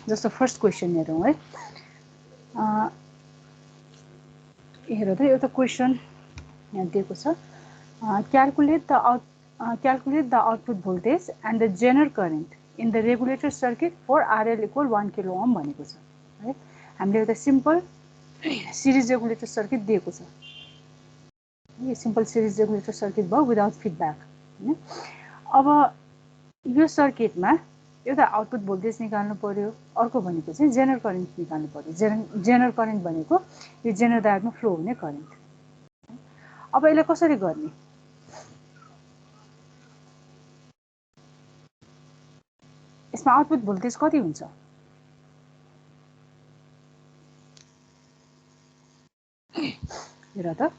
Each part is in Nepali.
जस्तो फर्स्ट क्वेसन हेरौँ है। हेर त एउटा क्वेसन यहाँ दिएको छ, calculate the output voltage and the zener current in the regulator circuit for RL equal 1 kilo ohm भनेको छ है। हामीले एउटा सिम्पल सिरिज रेगुलेटर सर्किट दिएको छ, यो सिम्पल सिरिज रेगुलेटर सर्किट भयो विदाउट फिडब्याक हैन। अब यो सर्किटमा एउटा आउटपुट भोल्टेज निकाल्नु पर्यो, अर्को भनेको चाहिँ जेनरल करेन्ट निकाल्नु पर्यो। जेनरल करेन्ट भनेको यो जेनरल डायोडमा फ्लो हुने करेन्ट। अब यसलाई कसरी गर्ने? यसमा आउटपुट भोल्टेज कति हुन्छ? हेर त,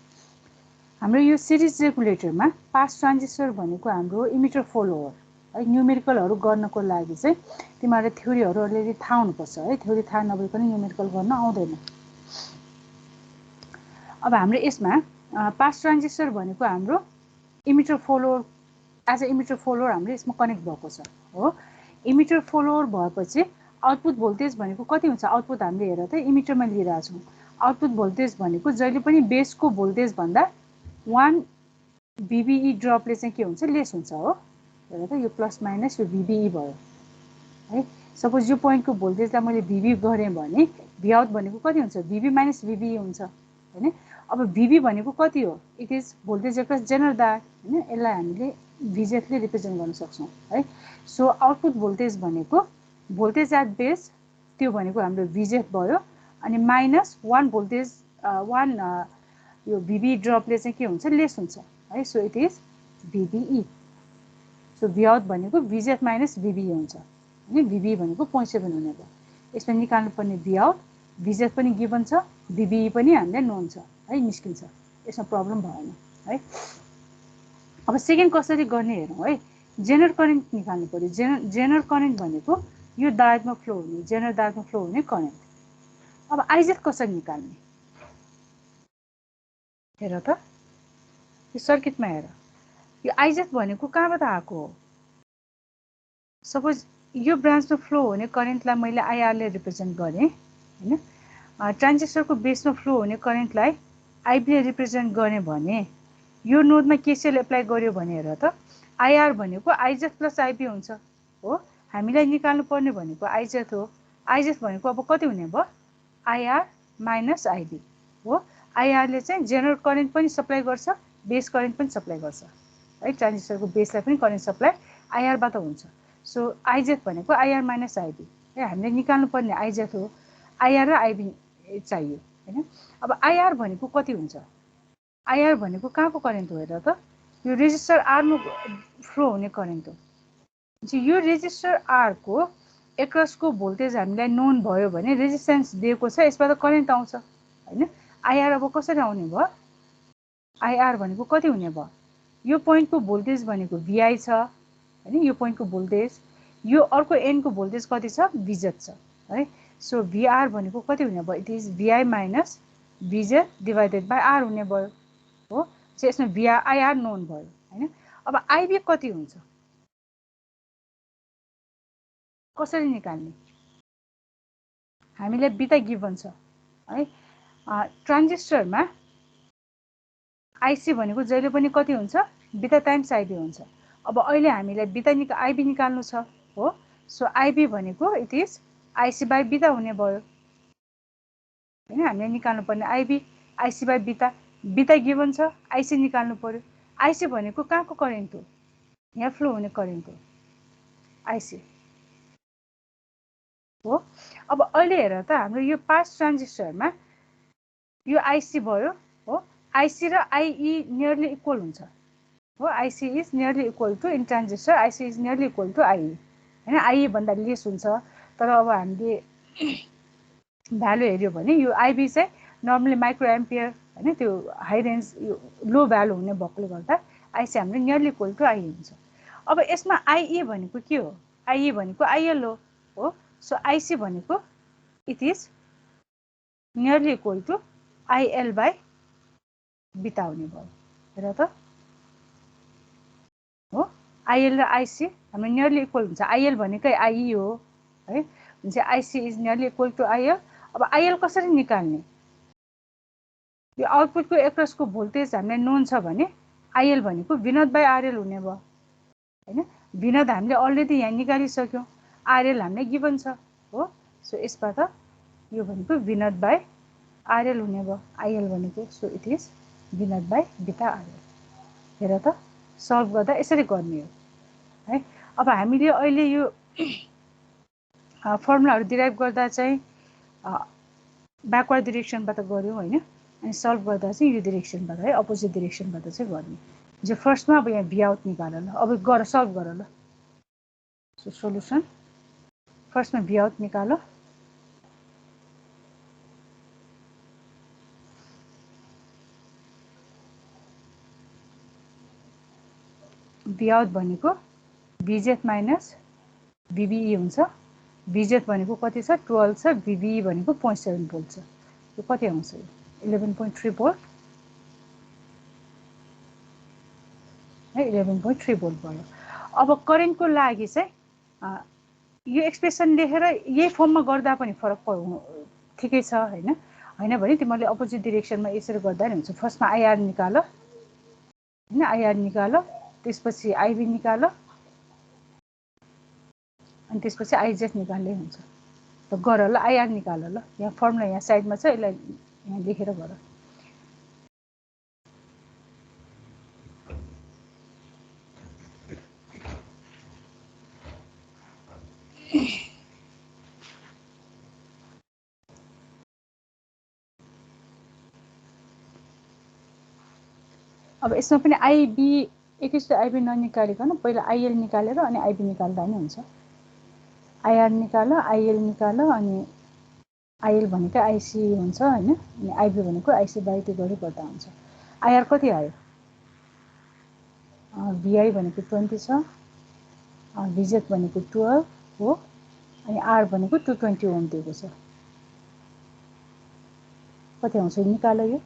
हाम्रो यो सिरिज रेगुलेटरमा पास ट्रान्जिस्टर भनेको हाम्रो इमिटर फलोवर है। न्युमेरिकलहरू गर्नको लागि चाहिँ तिमीहरूले थ्योरीहरू अलिअलि थाहा हुनुपर्छ है, थ्योरी थाहा नभइकन न्युमेरिकल गर्न आउँदैन। अब हाम्रो यसमा पास ट्रान्जिस्टर भनेको हाम्रो emitter follower, as a emitter follower हाम्रो यसमा कनेक्ट भएको छ हो। इमिटर फलोवर भएपछि आउटपुट भोल्टेज भनेको कति हुन्छ? आउटपुट हामीले हेर त इमिटरमा लिइरहेको छौँ। आउटपुट भोल्टेज भनेको जहिले पनि बेसको भोल्टेज भन्दा 1 VBE ड्रपले चाहिँ के हुन्छ? लेस हुन्छ हो। हेर त यो प्लस माइनस यो VBE भयो है। सपोज यो पोइन्टको भोल्टेजलाई मैले VB गरेँ भने V आउट भनेको कति हुन्छ? VB माइनस VBE हुन्छ हैन। अब VB भनेको कति हो? It is voltage across general diode हैन। यसलाई हामीले VZ ले रिप्रेजेन्ट गर्न सक्छौँ है। सो आउटपुट भोल्टेज भनेको भोल्टेज एट बेस, त्यो भनेको हाम्रो VZ भयो, अनि माइनस 1 भोल्टेज 1 यो VB ड्रपले चाहिँ के हुन्छ? लेस हुन्छ है। So it is VBE। So V out भनेको VZ माइनस VBE हुन्छ हैन। VBE भनेको 0.7 हुने भयो। यसमा निकाल्नु पर्ने V आउट, VZ पनि गिभन छ, VBE पनि हामीले नोन छ है, निस्किन्छ। यसमा प्रब्लम भएन है। अब सेकेन्ड कसरी गर्ने हेरौँ है। जेनरल करेन्ट निकाल्नु पर्यो। जेनरल करेन्ट भनेको यो डायोडमा फ्लो हुने, जेनरल डायोडमा फ्लो हुने करेन्ट। अब आइजेड कसरी निकाल्ने? हेर त यो सर्किटमा हेर, यो आइजेड भनेको कहाँबाट आएको हो? सपोज यो ब्रान्चमा फ्लो हुने करेन्टलाई मैले आइआरले रिप्रेजेन्ट गरेँ हैन। ट्रान्जिस्टरको बेसमा फ्लो हुने करेन्टलाई आइबीले रिप्रेजेन्ट गरेँ भने यो नोडमा केसीएल एप्लाई गर्यो भने हेर त आइआर भनेको आइजेड प्लस आइबी हुन्छ हो। हामीलाई निकाल्नु पर्ने भनेको आइजेड हो। आइजेड भनेको अब कति हुने भयो? आइआर माइनस आइबी हो। आइआरले चाहिँ जेनरल करेन्ट पनि सप्लाई गर्छ, बेस करेन्ट पनि सप्लाई गर्छ है। ट्रान्जिस्टरको बेसलाई पनि करेन्ट सप्लाई आइआरबाट हुन्छ। सो आइजेड भनेको आइआर माइनस आइबी है। हामीले निकाल्नु पर्ने आइजेड हो, आइआर र आइबी चाहियो हैन। अब आइआर भनेको कति हुन्छ? आइआर भनेको कहाँको करेन्ट हो? हेर त यो रेजिस्टर आरमा फ्लो हुने करेन्ट हो। यो रेजिस्टर आरको एक्रसको भोल्टेज हामीलाई नोन भयो भने रेजिस्टेन्स दिएको छ, यसबाट करेन्ट आउँछ हैन। आइआर अब कसरी आउने भयो? आइआर भनेको कति हुने भयो? यो पोइन्टको भोल्टेज भनेको VI छ हैन, यो पोइन्टको भोल्टेज, यो अर्को एनको भोल्टेज कति छ? VZ छ है। सो VR भनेको कति हुने भयो? It is VI minus VZ divided by R हुने भयो हो। सो यसमा IR नोन भयो हैन। अब आइबी कति हुन्छ? कसरी निकाल्ने? हामीलाई बिटा गिभन छ है। ट्रान्जिस्टरमा आइसी भनेको जहिले पनि कति हुन्छ? बिटा टाइम्स आइबी हुन्छ। अब अहिले हामीलाई बिटा आइबी निकाल्नु छ हो। सो आइबी भनेको it is IC by beta हुने भयो हैन। हामीले निकाल्नु पर्ने आइबी, आइसी बाई बिटा, बिटा गिभन छ, आइसी निकाल्नु पर्यो। आइसी भनेको कहाँको करेन्ट हो? यहाँ फ्लो हुने करेन्ट हो आइसी हो। अब अहिले हेर त हाम्रो यो पास ट्रान्जिस्टरमा यो आइसी भयो हो। आइसी र आइई नियरली इक्वल हुन्छ हो। IC is nearly equal to, in transistor IC is nearly equal to IE हैन। आइई भन्दा लेस हुन्छ। तर अब हामीले भ्यालु हेऱ्यो भने यो आइबी चाहिँ नर्मली माइक्रो एम्पियर हैन, त्यो हाई रेन्ज यो लो भ्यालु हुने भएकोले गर्दा आइसी हाम्रो नियरली इक्वल टु आइई हुन्छ। अब यसमा आइई भनेको के हो? आइई भनेको आइएल हो। सो आइसी भनेको it is nearly equal to IL by beta हुने भयो। हेर त हो, आइएल र आइसी हाम्रो नियरली इक्वल हुन्छ। आइएल भनेकै आइई हो है। चाहिँ IC is nearly equal to IL. अब आइएल कसरी निकाल्ने? यो आउटपुटको एक्रसको भोल्टेज हामीलाई नोन छ भने आइएल भनेको V0 बाई आरएल हुने भयो हैन। V0 हामीले अलरेडी यहाँ निकालिसक्यौँ, आरएल हामीलाई गिभन छ हो। सो यसबाट यो भनेको V0 बाई आरएल हुने भयो आइएल भनेको। So it is V0 by बिटा आरएल। हेर त सल्भ गर्दा यसरी गर्ने हो है। अब हामीले अहिले यो फर्मुलाहरू डिराइभ गर्दा चाहिँ ब्याकवर्ड डिरेक्सनबाट गऱ्यौँ हैन, अनि सल्भ गर्दा चाहिँ यो डिरेक्सनबाट है, अपोजिट डिरेक्सनबाट चाहिँ गर्ने। जो फर्स्टमा अब यहाँ भी आउट निकाल ल, अब गर सल्भ गर ल। सो सोल्युसन फर्स्टमा भी आउट निकाल, भी आउट भनेको VZ माइनस VBE हुन्छ। VZ भनेको कति छ 12 छ, VBE भनेको 0.7 भोल्ट छ। यो कति आउँछ? 11.3 भोल्ट है, 11.3 भोल्ट भयो। अब करेन्टको लागि चाहिँ यो एक्सप्रेसन लेखेर यही फर्ममा गर्दा पनि फरक ठिकै छ हैन। हैन भने तिमीले अपोजिट डिरेक्सनमा यसरी गर्दा नि हुन्छ। फर्स्टमा आइआर निकाल हैन, आइआर निकाल, त्यसपछि आइबी निकाल, अनि त्यसपछि आइजेड निकाल्दै हुन्छ। त गर ल, आइआर निकाल ल। यहाँ फर्मुला यहाँ साइडमा छ, यसलाई यहाँ लेखेर गर। अब यसमा पनि आइबी एकैचोटि आइबी ननिकालिकन पहिला आइएल निकालेर अनि आइबी निकाल्दा नि हुन्छ। आइआर निकाल, आइएल निकाल, अनि आइएल भनेको आइसी हुन्छ हैन, अनि आइबी भनेको आइसी बाई 2 गरी गर्दा हुन्छ। आइआर कति आयो? VI भनेको 20 छ, VZ भनेको 12 हो, अनि आर भनेको 220 ओम दिएको छ। कति आउँछ निकाल यो?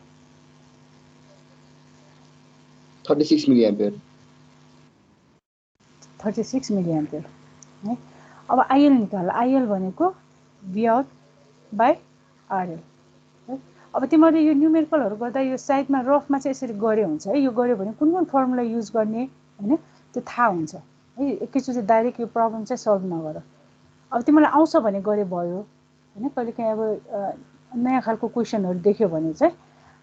36 मिली एम्पियर। 36 मिली एम्पियर है। अब आइएल निकाल, आइएल भनेको V आउट बाई आरएल है। अब तिमीले यो न्युमेरिकलहरू गर्दा यो साइडमा रफमा चाहिँ यसरी गरे हुन्छ है। यो गर्यो भने कुन कुन फर्मुला युज गर्ने हैन त्यो थाहा हुन्छ है। एकैचोटि डाइरेक्ट यो प्रब्लम चाहिँ सल्भ नगर। अब तिमीलाई आउँछ भने गरे भयो हैन। कहिलेकाहीँ अब नयाँ खालको क्वेसनहरू देख्यो भने चाहिँ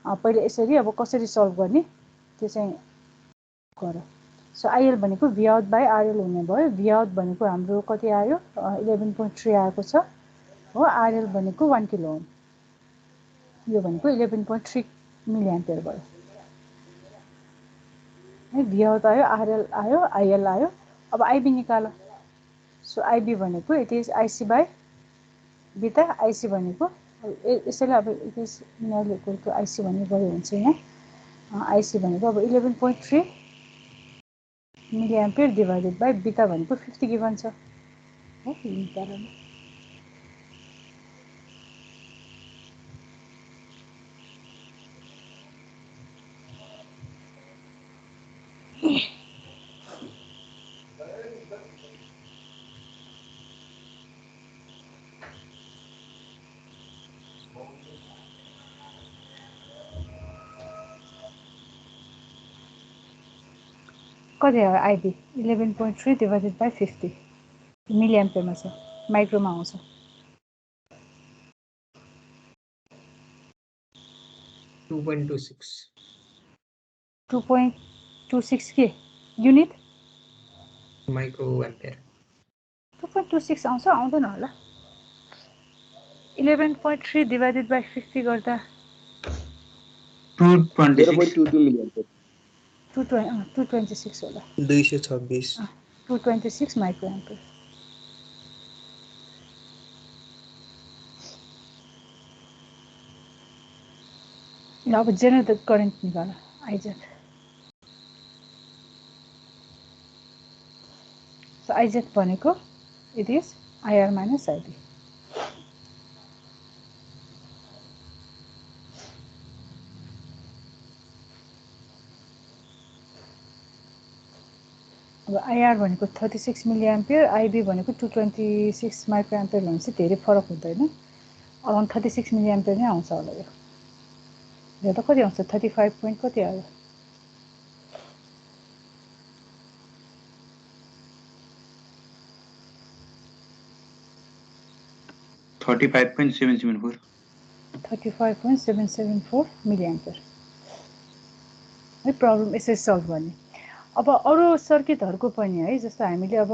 पहिले यसरी अब कसरी सल्भ गर्ने त्यो चाहिँ गर। सो आइएल भनेको V आउट बाई आरएल हुने भयो। V आउट भनेको हाम्रो कति आयो? 11.3 आएको छ हो। आरएल भनेको 1 किलो ओम, यो भनेको 11.3 मिली एम्पियर भयो है। V आउट आयो, आरएल आयो, आइएल आयो। अब आइबी निकाल। सो आइबी भनेको it is IC by beta. IC भनेको यसैले अब it is nearly equal to IC भन्ने गयो हुन्छ यहाँ। आइसी भनेको अब 11.3 मिली एम्पियर डिभाइडेड बाई बिटा भनेको 50 गिभन छ है। निकाल कति आयो? आइबी 11.3 डिभाइडेड बाई 50 मिली एम्पियरमा छ, माइक्रोमा आउँछ। 2.26 2.26 के युनिट? Micro ampere. 2.26 आउँछ? आउँदैन होला। 11.3 डिभाइडेड बाई 50 गर्दा 0.22 मिली एम्पियर। 226 होला। 226 226 माइक्रो एम्पियर। ल अब जेनरेटेड करेन्ट निकाल आइजेड। सो आइजेड भनेको it is IR minus IB. अब आइआर भनेको 36 मिली एम्पियर, आइबी भनेको 226 माइक्रो एम्पियर भनेपछि धेरै फरक हुँदैन, अराउन्ड 36 मिली एम्पियर नै आउँछ होला। यो त कति आउँछ 35 पोइन्ट कति आयो 35.774 35.774 मिली एम्पियर है प्रब्लम यसरी सल्भ गर्ने। अब अरू सर्किटहरूको पनि है, जस्तो हामीले अब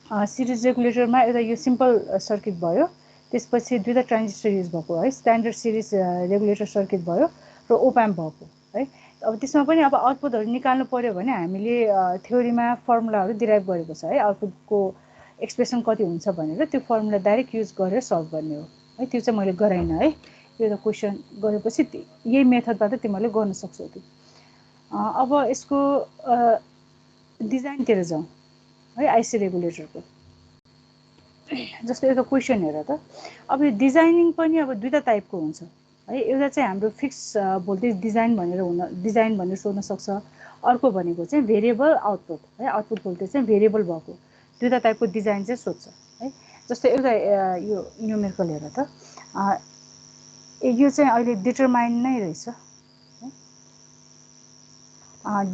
सिरिज रेगुलेटरमा एउटा यो सिम्पल सर्किट भयो, त्यसपछि दुईवटा ट्रान्जिस्टर युज भएको है, स्ट्यान्डर्ड सिरिज रेगुलेटर सर्किट भयो र ओप्याम्प भएको है। अब त्यसमा पनि अब आउटपुटहरू निकाल्नु पर्यो भने हामीले थ्योरीमा फर्मुलाहरू डिराइभ गरेको छ है, आउटपुटको एक्सप्रेसन कति हुन्छ भनेर त्यो फर्मुला डाइरेक्ट युज गरेर सल्भ गर्ने हो है। त्यो चाहिँ मैले गरेन है, यो त क्वेसन गरेपछि यही मेथडबाट तिमीहरूले गर्न सक्छौ। अब यसको डिजाइनतिर जाउँ है, आइसी रेगुलेटरको। जस्तो एउटा क्वेसन हेर त, अब यो डिजाइनिङ पनि अब दुईवटा टाइपको हुन्छ है। एउटा चाहिँ हाम्रो फिक्स भोल्टेज डिजाइन भनेर सोध्न सक्छ, अर्को भनेको चाहिँ भेरिएबल आउटपुट है, आउटपुट भोल्टेज चाहिँ भेरिएबल भएको, दुईवटा टाइपको डिजाइन चाहिँ सोध्छ है। जस्तो एउटा यो न्युमेरिकल हेर त, यो चाहिँ अहिले डिटरमाइन नै रहेछ।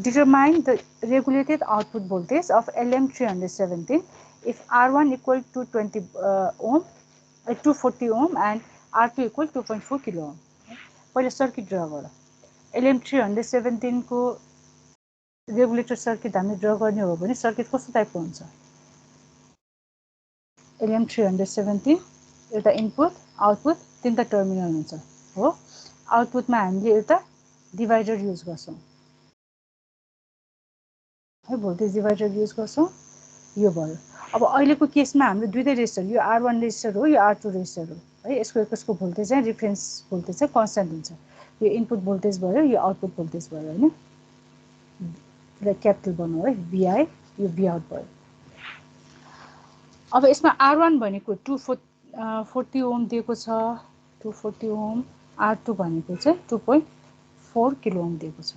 Determine the regulated output voltage of LM317 if R1 equal to 20 ohm, 240 ohm and R2 equal 2.4 kilo ohm. पहिला सर्किट ड्र गर। LM317 को रेगुलेटर सर्किट हामीले ड्र गर्ने हो भने सर्किट कस्तो टाइपको हुन्छ? LM317 एउटा इनपुट आउटपुट तीनटा टर्मिनल हुन्छ हो। आउटपुटमा हामीले एउटा डिभाइडर युज गर्छौं है, भोल्टेज डिभाइडर युज गर्छौं, यो भयो। अब अहिलेको केसमा हाम्रो दुईटै रेजिस्टर, यो R1 रेजिस्टर हो, यो R2 रेजिस्टर हो है। यसको भोल्टेज चाहिँ रिफरेन्स भोल्टेज चाहिँ कन्स्ट्यान्ट हुन्छ। यो इनपुट भोल्टेज भयो, यो आउटपुट भोल्टेज भयो हैन, र क्यापिटल बनाऊ है, VI, यो V आउट भयो। अब यसमा R1 भनेको 240 ओम दिएको छ, 240 ओम, R2 भनेको चाहिँ 2.4 किलो ओम दिएको छ।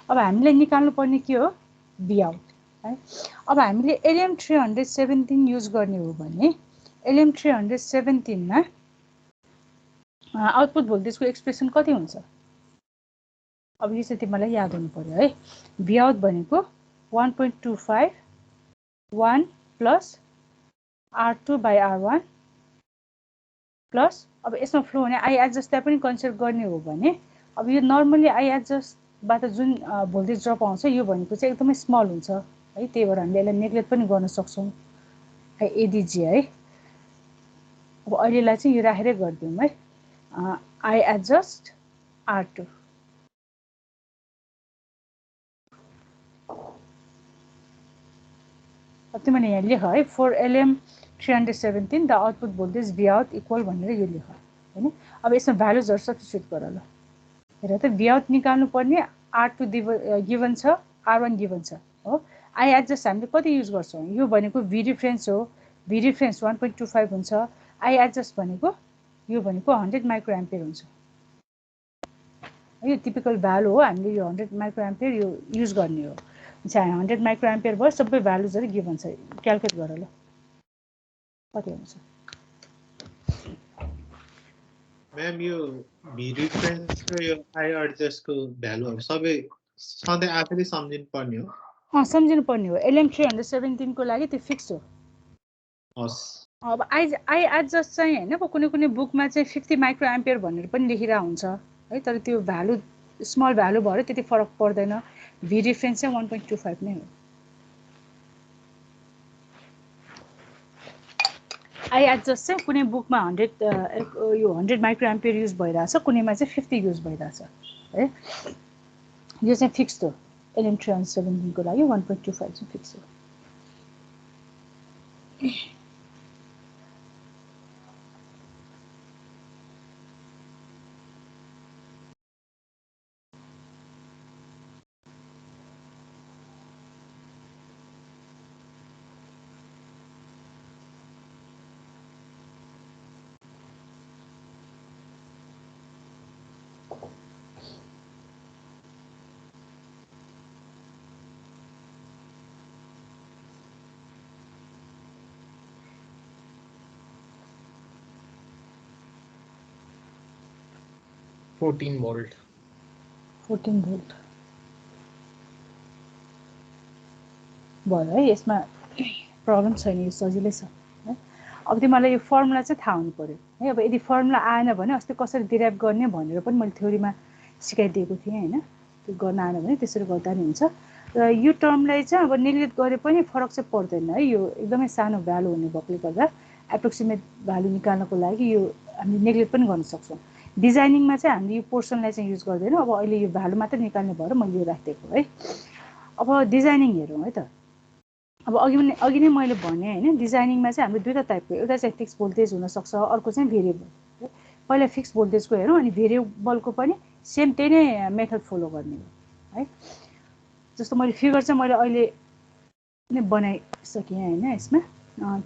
अब हामीले निकाल्नु पर्ने के हो? V आउट है। अब हामीले LM317 युज गर्ने हो भने LM317 मा आउटपुट भोल्टेजको एक्सप्रेसन कति हुन्छ? अब यो चाहिँ तिमीलाई याद हुनु पर्यो है। V आउट भनेको 1.25 1 plus R2 by R1 plus, अब यसमा फ्लो हुने आई एडजस्टलाई पनि कन्सिडर गर्ने हो भने, अब यो नर्मली आई एडजस्टबाट जुन भोल्टेज ड्रप आउँछ यो भनेको चाहिँ एकदमै स्मल हुन्छ है, त्यही भएर हामीले यसलाई नेग्लेक्ट पनि गर्न सक्छौं है, एडीजी है। अब अहिलेलाई चाहिँ यो राखेरै गरिदिउँ है, आई एडजस्ट R2। अब तिमीले यहाँ लेख है, for LM317 the output voltage V out equal भनेर यो लेख हैन। अब यसमा भ्यालुजहरु सब्स्टिट्युट गर ल। हेर त, V आउट निकाल्नु पर्ने R2 गिवन छ, R1 गिवन छ हो। आई एडजस्ट हामीले कति युज गर्छौं? यो भनेको V रिफरेन्स हो, V रिफरेन्स 1.25 हुन्छ, आई एडजस्ट भनेको यो भनेको 100 माइक्रो एम्पियर हुन्छ। यो टिपिकल भ्यालु हो, हामीले यो 100 माइक्रो एम्पियर यो युज गर्ने हो। चाहिँ 100 माइक्रो एम्पियर भयो, सबै भ्यालुजहरु गिवन छ, क्याल्कुलेट गर ल कति हुन्छ। म्याम यो V रिफरेन्स र यो आई एडजस्ट को भ्यालुहरु सबै सधैँ आफैले सम्झिनु पर्ने हो? सम्झिनु पर्ने हो। LM317 को लागि त्यो फिक्स हो। हस्। अब आई एडजस्ट चाहिँ हैन, कुनै कुनै बुकमा चाहिँ 50 माइक्रो एम्पियर भनेर पनि लेखिरा हुन्छ है, तर त्यो भ्यालु स्मल भ्यालु भएर त्यति फरक पर्दैन। V रिफरेन्स चाहिँ 1.25 नै हो। आई एडजस्ट चाहिँ कुनै बुकमा 100 माइक्रो एम्पियर युज भइरहेछ, कुनैमा चाहिँ 50 युज भइरहेछ है। यो चाहिँ फिक्स्ड हो। LM317 को लागि 1.25 चाहिँ फिक्स हो। 14 volt. 14 भोल्ट भयो है यसमा प्रब्लम छैन यो सजिलै छ है अब तिमीलाई यो फर्मुला चाहिँ थाहा हुनु पर्यो है अब यदि फर्मुला आएन भने अस्ति कसरी डिराइभ गर्ने भनेर पनि मैले थ्योरीमा सिकाइदिएको थिएँ हैन त्यो गर्न आएन भने त्यसरी गर्दा नि हुन्छ र यो टर्मलाई चाहिँ अब नेग्लेक्ट गरे पनि फरक चाहिँ पर्दैन है यो एकदमै सानो भ्यालु हुने भएकोले गर्दा एप्रोक्सिमेट भ्यालु निकाल्नको लागि यो हामी नेग्लेक्ट पनि गर्न सक्छौँ डिजाइनिङमा चाहिँ हामीले यो पोर्सनलाई चाहिँ युज गर्दैनौँ अब अहिले यो भ्यालु मात्र निकाल्ने भएर मैले यो राखिदिएको है अब डिजाइनिङ हेरौँ है त अब अघि नै मैले भने हैन डिजाइनिङमा चाहिँ हाम्रो दुईटा टाइपको एउटा चाहिँ फिक्स भोल्टेज हुन सक्छ अर्को चाहिँ भेरिएबल पहिला फिक्स भोल्टेजको हेरौँ अनि भेरिएबलको पनि सेम त्यही नै मेथड फलो गर्ने हो है जस्तो मैले फिगर चाहिँ मैले अहिले नै बनाइसकेँ हैन यसमा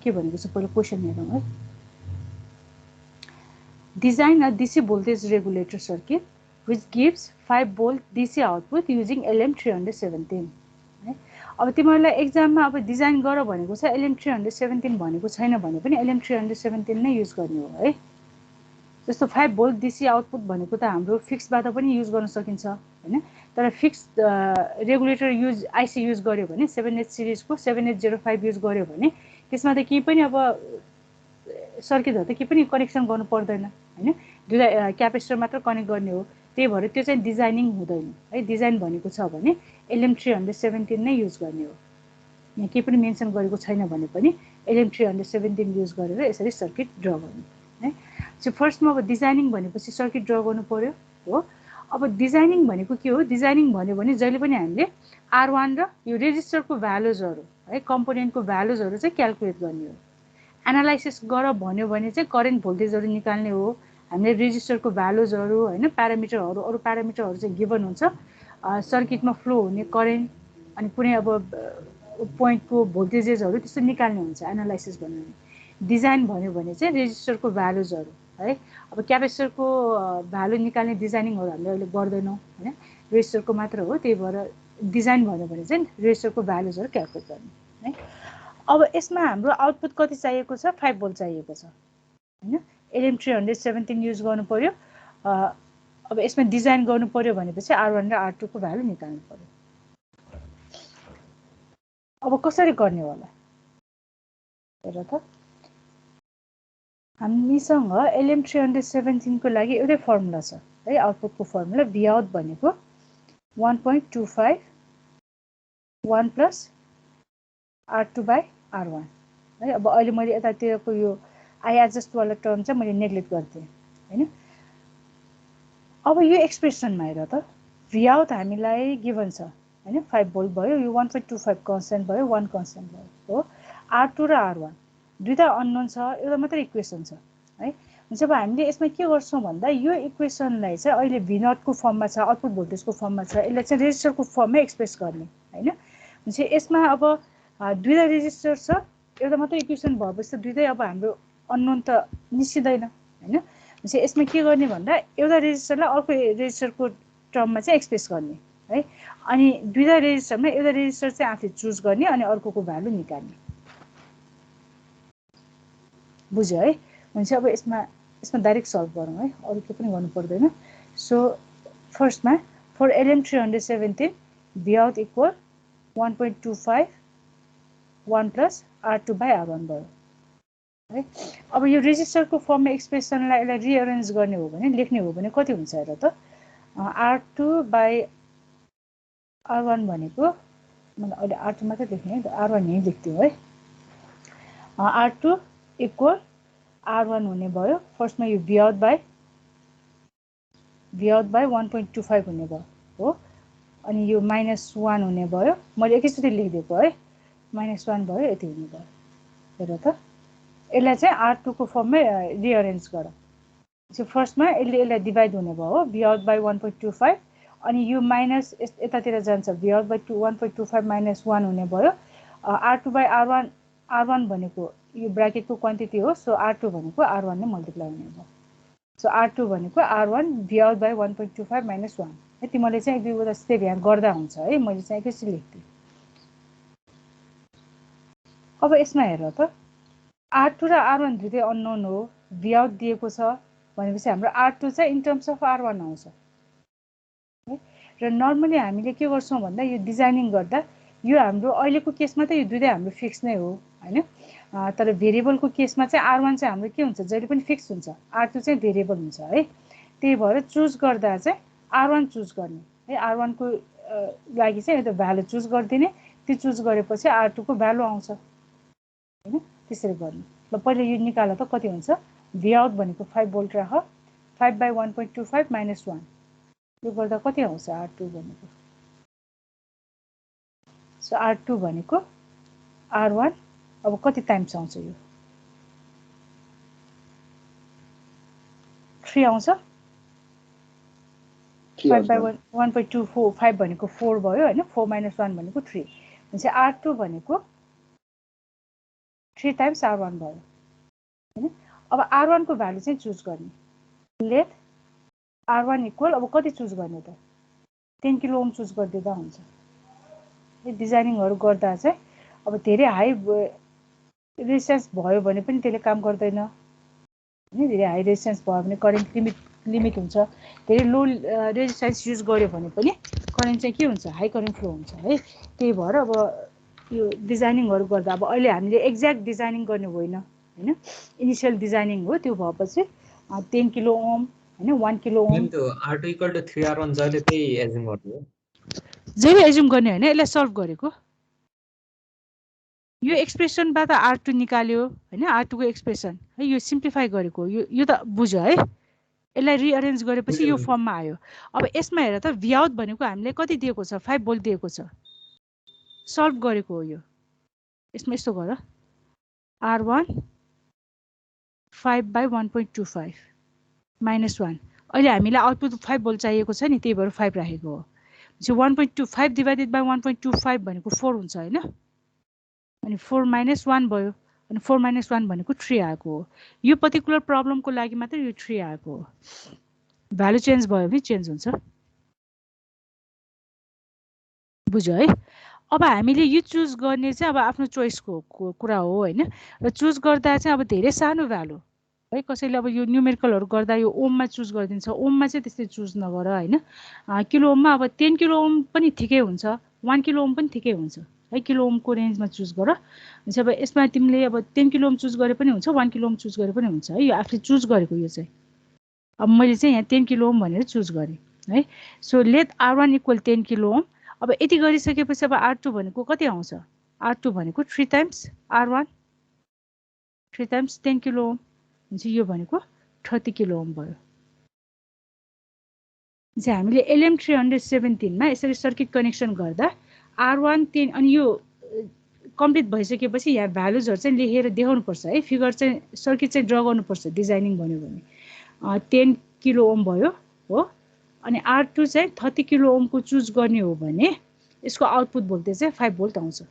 के भनेको छ पहिला क्वेशन हेरौँ है design a DC voltage regulator circuit which gives 5 volt DC output using LM317 है अब तिमीहरूलाई एक्जाममा अब डिजाइन गर भनेको छ LM317 भनेको छैन भने पनि LM317 नै युज गर्ने हो है जस्तो 5 volt DC आउटपुट भनेको त हाम्रो फिक्सबाट पनि युज गर्न सकिन्छ हैन तर फिक्स रेगुलेटर युज आइसी युज गर्यो भने 7H सिरिजको 7805 युज गर्यो भने त्यसमा त केही पनि अब सर्किटहरु त केही पनि कनेक्सन गर्नु पर्दैन हैन दुईटा क्यापेसिटर मात्र कनेक्ट गर्ने हो त्यही भएर त्यो चाहिँ डिजाइनिङ हुँदैन है डिजाइन भनेको छ भने LM317 नै युज गर्ने हो यहाँ केही पनि मेन्सन गरेको छैन भने पनि LM317 युज गरेर यसरी सर्किट ड्रा गर्ने है सो फर्स्टमा अब डिजाइनिङ भनेपछि सर्किट ड्रा गर्नु पर्यो हो अब डिजाइनिङ भनेको के हो डिजाइनिङ भन्यो भने जहिले पनि हामीले R1 र यो रेजिस्टरको भ्यालुजहरु है कम्पोनेन्टको भ्यालुजहरु चाहिँ क्याल्कुलेट गर्ने हो एनालाइसिस गर भन्यो भने चाहिँ करेन्ट भोल्टेजहरु निकाल्ने हो हामीले रेजिस्टरको भ्यालुजहरु हैन प्यारामिटरहरु अरु प्यारामिटरहरु चाहिँ गिभन हुन्छ सर्किटमा फ्लो हुने करेन्ट अनि कुनै अब पोइन्टको भोल्टेजेसहरु त्यस्तो निकाल्ने हुन्छ एनालाइसिस भन्नु भने डिजाइन भन्यो भने चाहिँ रेजिस्टरको भ्यालुजहरु है अब क्यापेसिटरको भ्यालु निकाल्ने डिजाइनिङहरु हामीले अहिले गर्दैनौं हैन रेजिस्टरको मात्र हो त्यही भएर डिजाइन भन्यो भने चाहिँ रेजिस्टरको भ्यालुजहरु क्याल्कुलेट गर्ने है अब यसमा हाम्रो आउटपुट कति चाहिएको छ 5 भोल्ट चाहिएको छ हैन LM317 युज गर्नु पर्यो अब यसमा डिजाइन गर्नु पर्यो भनेपछि R1 र R2 को भ्यालु निकाल्नु पर्यो अब कसरी गर्ने होला हेर त हामीसँग LM317 को लागि एउटै फर्मुला छ है आउटपुटको फर्मुला Vout भनेको 1.25 1 plus R2 by R1 है अब अहिले मैले यतातिरको यो I adjust वाला टर्म चाहिँ मैले नेग्लेक्ट गर्थे हैन अब यो एक्सप्रेसनमा हेर त Vout हामीलाई गिभन छ हैन 5 भोल्ट भयो यो 1.25 कन्स्टेन्ट भयो 1 कन्स्टेन्ट भयो हो R2 र R1 दुईटा अननोन छ एउटा मात्र इक्वेसन छ है जब हामीले यसमा के गर्छौं भन्दा यो इक्वेसनलाई चाहिँ अहिले V0 को फर्ममा छ आउटपुट भोल्टेजको फर्ममा छ यसलाई चाहिँ रेजिस्टरको फर्ममा एक्सप्रेस गर्ने हैन हुन्छ यसमा अब दुईटा रेजिस्टर छ एउटा मात्र इक्वेसन भएपछि दुईटै अब हाम्रो अननोन त निस्किदैन हैन हुन्छ यसमा के गर्ने भन्दा एउटा रेजिस्टरलाई अर्को रेजिस्टरको टर्ममा चाहिँ एक्सप्रेस गर्ने है अनि दुईटा रेजिस्टरमा एउटा रेजिस्टर चाहिँ आफूले चुज गर्ने अनि अर्कोको भ्यालु निकाल्ने बुझ्यो है हुन्छ अब यसमा डाइरेक्ट सल्भ गरौँ है अरु के पनि गर्नु पर्दैन सो फर्स्टमा for LM317 Vout equal 1.25 1 plus R2 by R1 भयो है अब यो रेजिस्टरको फर्ममा एक्सप्रेसनलाई यसलाई रिअरेन्ज गर्ने हो भने लेख्ने हो भने कति हुन्छ हेर त R2 by R1 भनेको मैले अहिले R2 मात्र लेख्ने है R1 यही लेख्दियो है R2 इक्वल R1 हुने भयो फर्स्टमा यो Vout by 1.25 हुने भयो हो अनि यो -1 हुने भयो मैले एकैचोटी लेखिदिएको है -1 भयो यति हुने भयो हेर त यसलाई चाहिँ R2 को फर्ममा रिअरेन्ज गर सो फर्स्टमा यसलाई डिवाइड हुने भयो हो Vout by 1.25 अनि यो माइनस यतातिर जान्छ Vout by 1.25 -1 हुने भयो R2 by R1 भनेको यो ब्र्याकेटको क्वान्टिटी हो सो R2 भनेको R1 ने मल्टिप्लाई हुने भयो सो R2 भनेको R1 Vout by 1.25 -1 है तिमीले चाहिँ एक दुईवटा स्टेप यहाँ गर्दा हुन्छ है मैले चाहिँ एकैचोटी लेख्दिए अब यसमा हेर त R2 र R1 दुईटै अननोन हो Vout दिएको छ भनेपछि हाम्रो R2 चाहिँ इन टर्म्स अफ R1 आउँछ है। र नर्मली हामीले के गर्छौँ भन्दा यो डिजाइनिङ गर्दा यो हाम्रो अहिलेको केसमा त यो दुईटै हाम्रो फिक्स नै हो हैन। तर भेरिएबलको केसमा चाहिँ R1 चाहिँ हाम्रो के हुन्छ जहिले पनि फिक्स हुन्छ, R2 चाहिँ भेरिएबल हुन्छ है। त्यही भएर चुज गर्दा चाहिँ R1 चुज गर्ने है। R1 को लागि चाहिँ यो भ्यालु चुज गरिदिने, त्यो चुज गरेपछि R2 को भ्यालु आउँछ हैन। त्यसरी गर्ने। ल पहिले यो निकाल त कति हुन्छ, V out भनेको 5 भोल्ट राख, 5/1.25 - 1 यो गर्दा कति आउँछ R2 भनेको। सो R2 भनेको R1 अब कति टाइम्स आउँछ यो 3 आउँछ। 5/1.25 भनेको 4 भयो हैन। 4 - 1 भनेको 3 भनेपछि R2 भनेको 3 टाइम्स R1 भयो हैन। अब R1 को भ्यालु चाहिँ चुज गर्ने। लेट R1 इक्वल अब कति चुज गर्ने त 10 किलो ओम चुज गरिदिँदा हुन्छ। यो डिजाइनिङहरु गर्दा चाहिँ अब धेरै हाई रेजिस्टेन्स भयो भने पनि त्यसले काम गर्दैन हैन। धेरै हाई रेजिस्टेन्स भयो भने करेन्ट लिमिट हुन्छ। धेरै लो रेजिस्टेन्स युज गर्यो भने पनि करेन्ट चाहिँ के हुन्छ, हाई करेन्ट फ्लो हुन्छ है। त्यही भएर अब यो डिजाइनिङहरु गर्दा अब अहिले हामीले एक्ज्याक्ट डिजाइनिङ गर्ने होइन हैन, इनिशियल डिजाइनिङ हो। त्यो भएपछि 10 किलो ओम हैन 1 किलो ओम त्यो R2 = 3R1 जहिले त्यही एज्युम गर्नु हो, जहिले एज्युम गर्ने हैन। यसलाई सल्भ गरेको यो एक्सप्रेसनबाट R2 निकाल्यो हैन, R2 को एक्सप्रेसन है यो सिम्प्लिफाई गरेको यो त बुझ्यो है। यसलाई रिअरेन्ज गरेपछि यो फर्ममा आयो। अब यसमा हेर त V out भनेको हामीले कति दिएको छ 5 भोल्ट दिएको छ, सल्भ गरेको हो यो। यसमा यस्तो गर R1 5/1.25 - 1 अहिले हामीलाई आउटपुट 5 भोल्ट चाहिएको छ नि, त्यही भएर 5 राखेको हो। सो 1.25 डिभाइडेड बाइ 1.25 भनेको 4 हुन्छ हैन। अनि 4 - 1 भयो अनि 4 - 1 भनेको 3 आएको हो। यो पर्टिकुलर प्रब्लमको लागि मात्र यो 3 आएको हो। भ्यालु चेन्ज भयो भने चेन्ज हुन्छ, बुझ्यो है। अब हामीले यो चुज गर्ने चाहिँ अब आफ्नो चोइसको कुरा हो हैन। र चुज गर्दा चाहिँ अब धेरै सानो भ्यालु है, कसैले अब यो न्युमेरिकलहरु गर्दा यो ओममा चुज गरिदिन्छ। ओममा चाहिँ त्यस्तै चुज नगर हैन। किलो ओममा अब 10 किलो ओम पनि ठिकै हुन्छ, 1 किलो ओम पनि ठिकै हुन्छ है। किलो ओमको रेन्जमा चुज गर। अब यसमा तिमीले अब 10 किलो ओम चुज गरे पनि हुन्छ, 1 किलो ओम चुज गरे पनि हुन्छ है। यो आफूले चुज गरेको यो चाहिँ। अब मैले चाहिँ यहाँ 10 किलो ओम भनेर चुज गरे है। So let R1 equal 10 kilo Om. अब यति गरिसकेपछि अब R2 भनेको कति आउँछ, R2 भनेको 3 times R1, 3 times 10 kilo Om हुन्छ। यो भनेको 30 किलो ओम भयो। चाहिँ हामीले LM317 मा यसरी सर्किट कनेक्सन गर्दा R1 10 अनि यो कम्प्लिट भइसकेपछि यहाँ भ्यालुजहरु चाहिँ लेखेर देखाउनु पर्छ है। फिगर चाहिँ सर्किट चाहिँ ड्रा गर्नुपर्छ डिजाइनिङ भन्यो भने। 10 किलो ओम भयो हो। अनि R2 चाहिँ 30 किलो ओमको चुज गर्ने हो भने यसको आउटपुट भोल्टेज चाहिँ 5 भोल्ट आउँछ।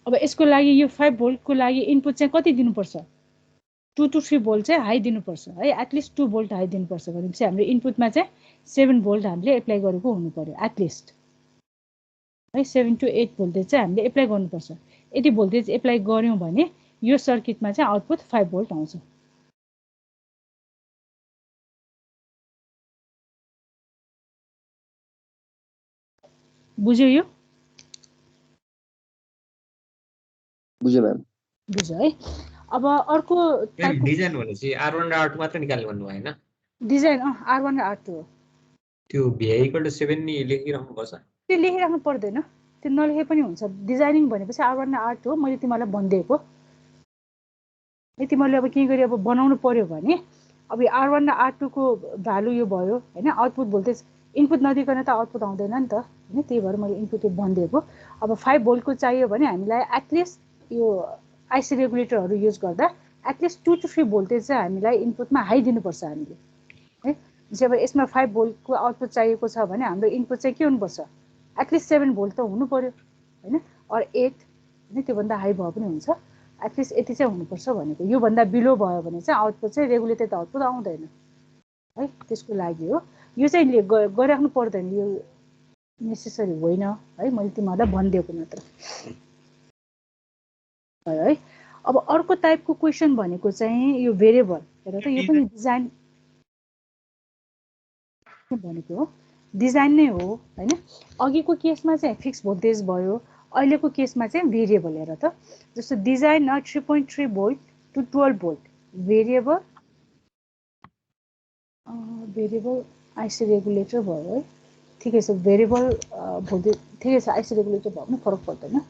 अब यसको लागि यो 5 भोल्टको लागि इनपुट चाहिँ कति दिनुपर्छ, 2 to 3 भोल्ट चाहिँ हाई दिनुपर्छ है। एटलिस्ट 2 भोल्ट हाई दिनुपर्छ भनेपछि हाम्रो इनपुटमा चाहिँ 7 भोल्ट हामीले एप्लाई गरेको हुनु पर्यो एटलिस्ट है। 7 to 8 भोल्टेज चाहिँ हामीले एप्लाई गर्नुपर्छ। यदि भोल्टेज एप्लाई गर्यौं भने यो सर्किटमा चाहिँ आउटपुट 5 भोल्ट आउँछ। बुझ्यो यो? बुझ्यो म्याम। बुझ्यो है। अब अर्को डिजाइन भनेपछि R1 र R2 मात्र निकाल्नु भन्नु भयो हैन। डिजाइन R1 र R2 हो। त्यो VI = 7 नि लेखिराख्नु पर्छ। त्यो लेखिराख्नु पर्दैन, त्यो नलेखे पनि हुन्छ। डिजाइनिङ भनेपछि R1 र R2 हो। मैले तिमीलाई भनिदिएको है। तिमीले अब के गरी अब बनाउनु पर्यो भने अब यो R1 र R2 को भ्यालु यो भयो हैन। आउटपुट भोल्टेज इनपुट नदिकन त आउटपुट आउँदैन नि त हैन। त्यही भएर मैले इनपुट भनिदिएको। अब 5 भोल्टको चाहियो भने हामीलाई एटलिस्ट यो आइसी रेगुलेटरहरु युज गर्दा एटलिस्ट 2 to 3 भोल्टेज चाहिँ हामीलाई इनपुटमा हाई दिनुपर्छ हामीले है। जब यसमा 5 भोल्टको आउटपुट चाहिएको छ भने हाम्रो इनपुट चाहिँ के हुनुपर्छ, एटलिस्ट 7 भोल्ट त हुनु पर्यो हैन। और 8 हैन, त्यो भन्दा हाई भए पनि हुन्छ। एटलिस्ट यति चाहिँ हुनुपर्छ भनेको। यो भन्दा बिलो भयो भने चाहिँ आउटपुट चाहिँ रेगुलेटेड आउटपुट आउँदैन है। त्यसको लागि हो यो चाहिँ गरिराख्नु पर्दैन। यो नेसेसरी होइन है, मैले तिमीहरूलाई भनिदिएको मात्र है। अब अर्को टाइपको क्वेसन भनेको चाहिँ यो भेरिएबल, हेर त यो पनि डिजाइन भनेको हो, डिजाइन नै हो हैन। अघिको केसमा चाहिँ फिक्स भोल्टेज भयो, अहिलेको केसमा चाहिँ भेरिएबल। हेर त जस्तो design 3.3 volt to 12 volt variable IC regulator भयो है, ठिकै छ। भेरिएबल भोल्टेज ठिकै छ, आइसी रेगुलेटर भयो भने फरक पर्दैन।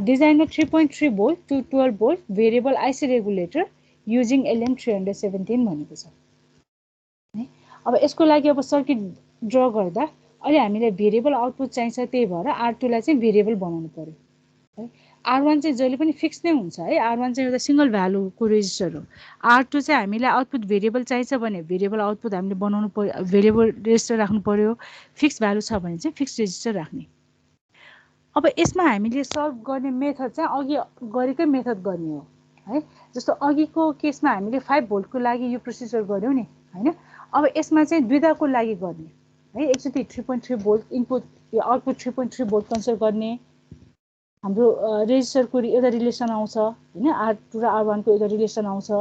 डिजाइनमा 3.3 volt to 12 volt variable IC regulator using LM317 भनेको छ है। अब यसको लागि अब सर्किट ड्र गर्दा अहिले हामीलाई भेरिएबल आउटपुट चाहिन्छ, त्यही भएर R2 लाई चाहिँ भेरिएबल बनाउनु पर्यो है। R1 चाहिँ जहिले पनि फिक्स नै हुन्छ है, R1 चाहिँ एउटा सिंगल भ्यालुको रेजिस्टर हो। R2 चाहिँ हामीलाई आउटपुट भेरिएबल चाहिन्छ भने भेरिएबल आउटपुट हामीले बनाउनु पर्यो, भेरिएबल रेजिस्टर राख्नु पर्यो। फिक्स भ्यालु छ भने चाहिँ फिक्स रेजिस्टर राख्ने। अब यसमा हामीले सल्भ गर्ने मेथड चाहिँ अघि गरेकै मेथड गर्ने हो है। जस्तो अघिको केसमा हामीले 5 भोल्टको लागि यो प्रोसिजर गर्यौं नि हैन। अब यसमा चाहिँ दुईटाको लागि गर्ने है। एकचोटि 3.3 भोल्ट इनपुट यो आउटपुट 3.3 भोल्ट कन्सिडर गर्ने, हाम्रो रेजिस्टरको एउटा रिलेसन आउँछ हैन, R2 र R1 को एउटा रिलेसन आउँछ।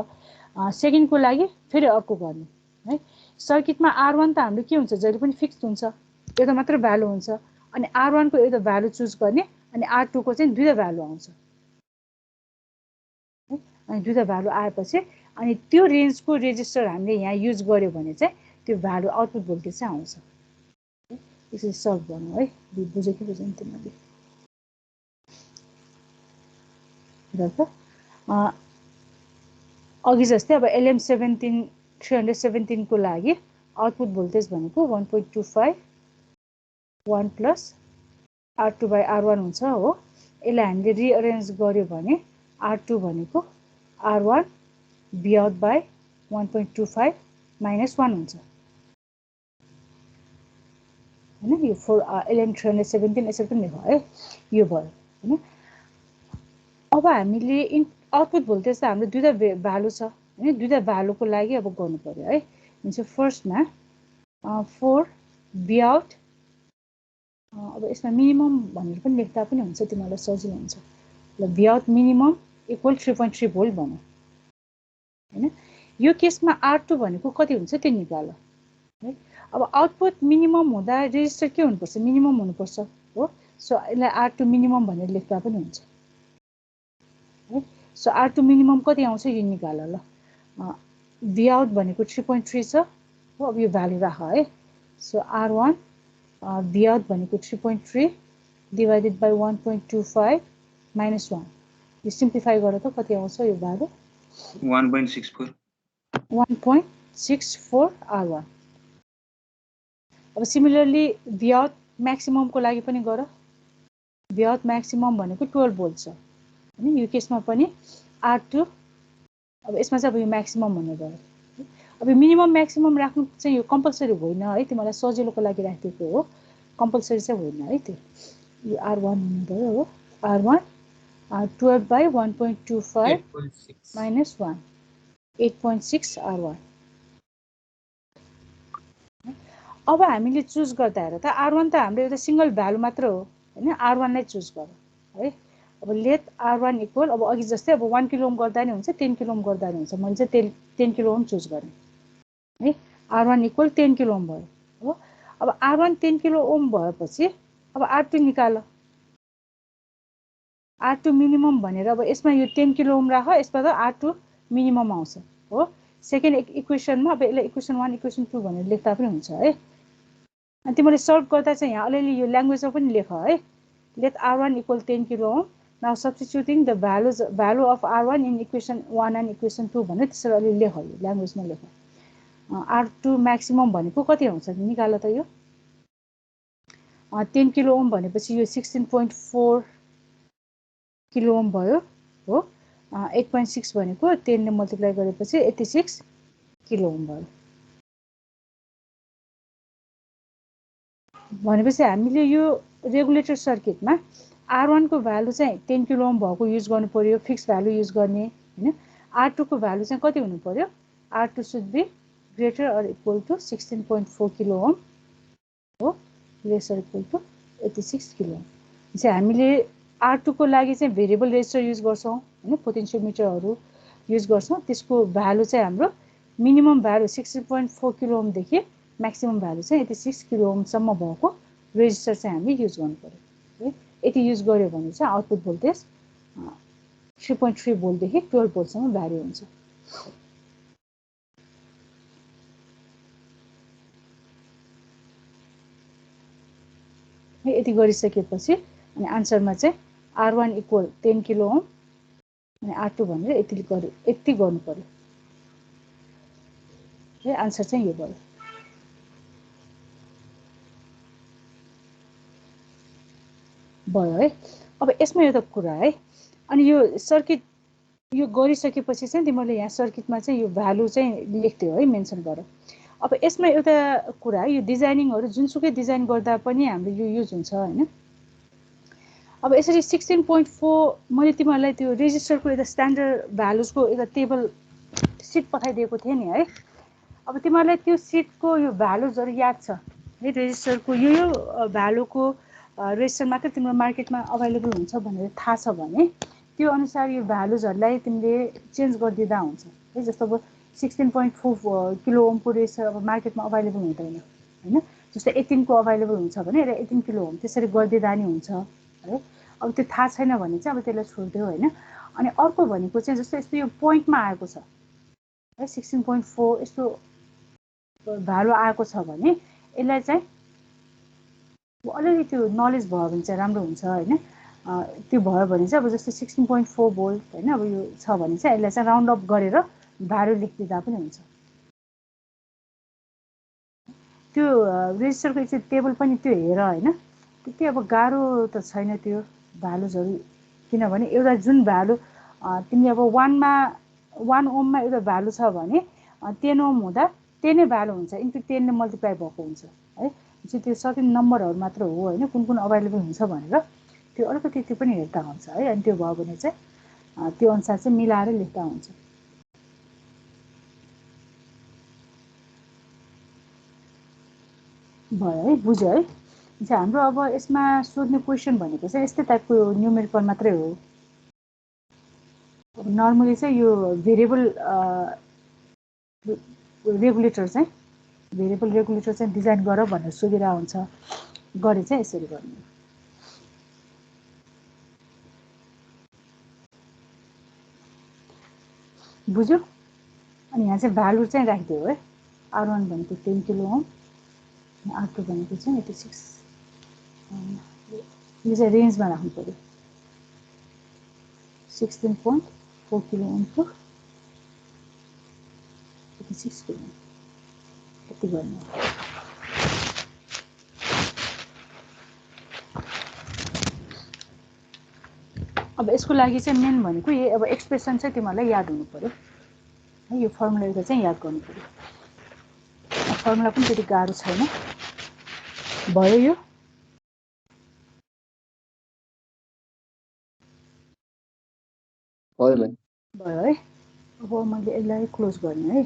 सेकेन्डको लागि फेरि अर्को गर्ने है। सर्किटमा R1 त हाम्रो के हुन्छ, जहिले पनि फिक्स हुन्छ, एउटा मात्र भ्यालु हुन्छ। अनि R1 को एउटा भ्यालु चुज गर्ने, अनि R2 को चाहिँ दुईटा भ्यालु आउँछ है। अनि दुईटा भ्यालु आएपछि अनि त्यो रेन्जको रेजिस्टर हामीले यहाँ युज गर्यो भने चाहिँ त्यो भ्यालु आउटपुट भोल्टेज चाहिँ आउँछ। यसरी सल्भ गर्नु है। बुझ्यो कि बुझेन तिमीले? अघि जस्तै अब LM317 को लागि आउटपुट भोल्टेज भनेको 1.25 1 प्लस R2 by R1 हुन्छ हो। यसलाई हामीले रिअरेन्ज गर्यो भने R2 भनेको R1 B out by 1.25 minus 1 हुन्छ हैन। यो for LM317 यसरी पनि भयो है, यो भयो हैन। अब हामीले आउटपुट भोल्टेज त हाम्रो दुईटा भ्यालु छ हैन, दुईटा भ्यालुको लागि अब गर्नु पर्यो है। हुन्छ फर्स्टमा 4 B out, अब यसमा मिनिमम भनेर पनि लेख्दा पनि हुन्छ, तिमीलाई सजिलो हुन्छ। ल B out minimum equal 3.3 volt भनौँ हैन। यो केसमा R2 भनेको कति हुन्छ त्यो निकाल है। अब आउटपुट मिनिमम हुँदा रेजिस्टर के हुनुपर्छ, मिनिमम हुनुपर्छ हो। सो यसलाई R2 मिनिमम भनेर लेख्दा पनि हुन्छ है। सो R2 मिनिमम कति आउँछ यो निकाल ल। B out भनेको 3.3 छ हो। अब यो भ्यालु राख है। सो R1 B out भनेको 3.3 डिवाइडेड बाई 1.25 माइनस 1, यो सिम्प्लिफाई गरेर त कति आउँछ यो भ्यालु 1.64 R1। अब सिमिलरली B out म्याक्सिमम को लागि पनि गर। B out म्याक्सिमम भनेको 12 भोल्ट छ हैन। यो केसमा पनि R2, अब यसमा चाहिँ अब यो म्याक्सिमम भनेर गयो। अब मिनिमम म्याक्सिमम राख्नु चाहिँ यो कम्पलसरी होइन है, तिमीलाई सजिलोको लागि राखेको हो, कम्पलसरी चाहिँ होइन है। त्यो यो R1 हुनु भयो हो। R1 12 by 1.25 minus 1 8.6 R1। अब हामीले चुज गर्दा हेर त R1 त हाम्रो एउटा सिंगल भ्यालु मात्र हो हैन। R1 लाई चुज गर है। अब लेट R1 इक्वल, अब अघि जस्तै अब 1 किलो ओम गर्दा नि हुन्छ, 10 किलो ओम गर्दा नि हुन्छ। मैले चाहिँ 10 किलो ओम चुज गरेँ है। R1 इक्वल 10 किलो ओम भयो हो। अब R1 10 किलो ओम भएपछि अब R2 निकाल। R2 मिनिमम भनेर अब यसमा यो 10 किलो ओम राख, यसमा त R2 मिनिमम आउँछ हो। सेकेन्ड इक्वेसनमा अब यसलाई इक्वेसन 1 इक्वेसन 2 भनेर लेख्दा पनि हुन्छ है। अनि तिमीले सल्भ गर्दा चाहिँ यहाँ अलिअलि यो ल्याङ्ग्वेजमा पनि लेख है। Let R1 equal 10 kilo ohm, now substituting the value of R1 in equation 1 and equation 2 भनेर त्यसरी अलि लेख, यो ल्याङ्ग्वेजमा लेख। R2 म्याक्सिमम भनेको कति आउँछ निकाल त। यो 10 किलो ओम भनेपछि यो 16.4 किलो ओम भयो हो। 8.6 भनेको 10 ले मल्टिप्लाई गरेपछि 86 किलो ओम भयो। भनेपछि हामीले यो रेगुलेटर सर्किटमा R1 को भ्यालु चाहिँ 10 किलो ओम भएको युज गर्नु पर्यो, फिक्स भ्यालु युज गर्ने हैन। R2 को भ्यालु चाहिँ कति हुनु पर्यो, R2 should be greater or equal to 16.4 kilo ohm हो। Resistor equal to 86 kilo ohm चाहिँ हामीले R2 को लागि चाहिँ भेरिएबल रेजिस्टर युज गर्छौं हैन पोटेन्शियोमिटरहरु युज गर्छौं त्यसको भ्यालु चाहिँ हाम्रो मिनिमम भ्यालु 60.4 किलो ओम देखि म्याक्सिमम भ्यालु चाहिँ 86 किलो ओम सम्म भएको रेजिस्टर चाहिँ हामी युज गर्नु पर्यो है यति युज गर्यो भने चाहिँ आउटपुट भोल्टेज 3.3 भोल्ट देखि 12 भोल्ट सम्म भ्यारी हुन्छ यति गरिसकेपछि अनि आन्सरमा चाहिँ R1 इक्वल 10 किलो ओम अनि R2 भनेर यति गर्नु पर्यो है आन्सर चाहिँ यो भयो है अब यसमा एउटा कुरा है अनि यो सर्किट यो गरिसकेपछि चाहिँ तिमीले यहाँ सर्किटमा चाहिँ यो भ्यालु चाहिँ लेख्थ्यौ है मेन्सन गर अब यसमा एउटा कुरा यो डिजाइनिङहरु जुनसुकै डिजाइन गर्दा पनि हाम्रो यो युज हुन्छ हैन अब यसरी 16.4 मैले तिमीलाई त्यो रेजिस्टरको एउटा स्ट्यान्डर्ड भ्यालुजको एउटा टेबल सिट पठाइदिएको थिए नि है अब तिमीलाई त्यो सिटको यो भ्यालुजहरु याद छ है रेजिस्टरको यो भ्यालुको रेजिस्टर मात्र तिम्रो मार्केटमा अवेलेबल हुन्छ भनेर थाहा छ भने त्यो अनुसार यो भ्यालुजहरुलाई तिमीले चेन्ज गर्दिदा हुन्छ है जस्तो अब 16.4 किलो ओमको रेजिस्टर अब मार्केटमा अवेलेबल हुँदैन हैन जस्तो 18 को अवेलेबल हुन्छ भने र 18 किलो ओम त्यसरी गर्दिदा नि हुन्छ है अब त्यो थाहा छैन भने चाहिँ अब त्यसलाई छोड्दियौ हैन अनि अर्को भनेको चाहिँ जस्तो यस्तो यो पोइन्टमा आएको छ है 16.4 यस्तो भ्यालु आएको छ भने यसलाई चाहिँ अलिकति त्यो नलेज भयो भने चाहिँ राम्रो हुन्छ हैन त्यो भयो भने चाहिँ अब जस्तो 16.4 भोल्ट हैन अब यो छ भने चाहिँ यसलाई चाहिँ राउन्ड अप गरेर भ्यालु लेख्दिदा पनि हुन्छ त्यो रेजिस्टरको चाहिँ टेबल पनि त्यो हेर हैन त्यति अब गाह्रो त छैन त्यो भ्यालुजहरु किनभने एउटा जुन भ्यालु तिमी अब 1 ओममा एउटा भ्यालु छ भने 10 ओम हुँदा 10 नै भ्यालु हुन्छ इन्टु 10 ले मल्टिप्लाई भएको हुन्छ है चाहिँ त्यो सर्टेन नम्बरहरु मात्र हो हैन कुन कुन अवेलेबल हुन्छ भनेर त्यो अलिकति त्यो पनि हेर्दा हुन्छ है अनि त्यो भयो भने चाहिँ त्यो अनुसार चाहिँ मिलाएर लेख्दा हुन्छ भयो है बुझ्यो है चाहिँ हाम्रो अब यसमा सोध्ने क्वेशन भनेको चाहिँ यस्तै टाइपको न्यूमेरिकल मात्रै हो अब नर्मली चाहिँ यो भेरिएबल रेगुलेटर चाहिँ डिजाइन गर भनेर सोधिरा हुन्छ गरे चाहिँ यसरी गर्ने बुझ्यो अनि यहाँ चाहिँ भ्यालु चाहिँ राख्दियो है R1 भनेको 10 किलो ओम R2 भनेको चाहिँ 86 यो चाहिँ रेन्जमा राख्नु पर्यो 16.4 किलो ओम टु 86 किलो यति गर्नु अब यसको लागि चाहिँ मेन भनेको यो अब एक्सप्रेसन चाहिँ तिमीलाई याद हुनु पर्यो है यो फर्मुला एउटा चाहिँ याद गर्नु पर्यो फर्मुला पनि त्यति गाह्रो छैन भयो यो भयो है अब मैले यसलाई क्लोज गर्ने है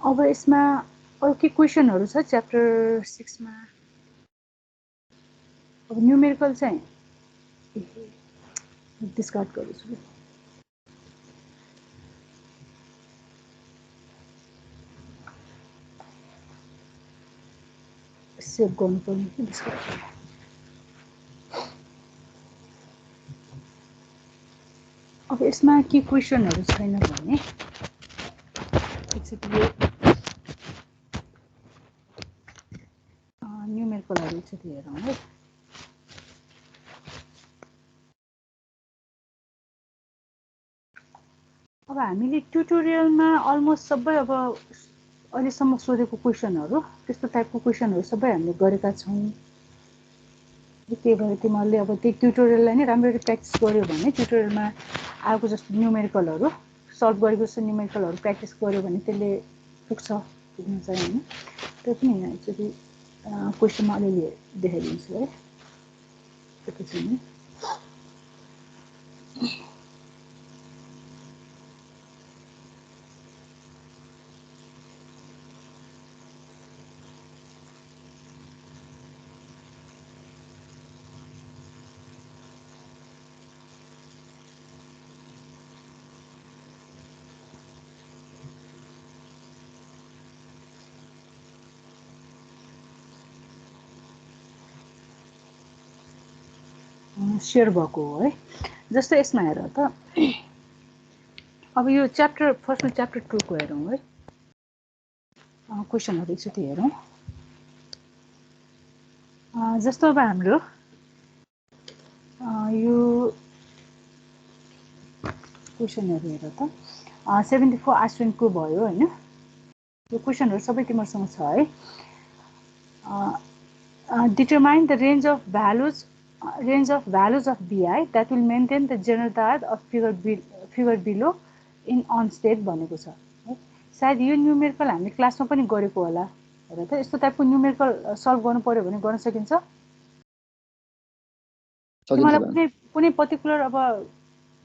अब यसमा अरु के क्वेशनहरु छ च्याप्टर 6 मा अब न्यूमेरिकल चाहिँ डिस्कार्ड गर्छु सेभ गर्नु पर्ने डिस्कार्ड अब यसमा के क्वेशनहरु छैन भने एक्चुअली न्यूमेरिकलहरु चाहिँ हेरौँ है अब हामीले ट्युटोरियलमा अलमोस्ट सबै अब अहिलेसम्म सोधेको क्वेशनहरु त्यस्तो टाइपको क्वेशनहरु सबै हामीले गरेका छौं त्यही भएर तिमीले अब त्यो ट्युटोरियललाई नै राम्ररी प्र्याक्टिस गर्यो भने ट्युटोरियलमा आएको जस्तो न्यूमेरिकलहरु सल्भ गरेको जस्तो न्यूमेरिकलहरु प्र्याक्टिस गर्यो भने त्यसले पुग्छ पुग्न चाहिँ हैन त्यो पनि यहाँ चाहिँ क्वेशनमा अलिअलि देखाइदिन्छु है त्यसपछि नि सेयर भएको हो है। जस्तो यसमा हेर त, अब यो च्याप्टर फर्स्टमा च्याप्टर 2 को हेरौँ है। क्वेसनहरु एकचोटि हेरौँ। जस्तो अब हाम्रो यो क्वेसनहरु हेर त 74 आश्विनको भयो हैन। यो क्वेसनहरु सबै तिमीहरुसँग छ है। Determine the range of values of bi that will maintain the general diet of figure below in on state भनेको छ है। सायद यो न्यूमेरिकल हामीले क्लासमा पनि गरेको होला। हेर त यस्तो टाइपको न्यूमेरिकल सल्भ गर्नु पर्यो भने गर्न सकिन्छ। मलाई कुनै पर्टिकुलर अब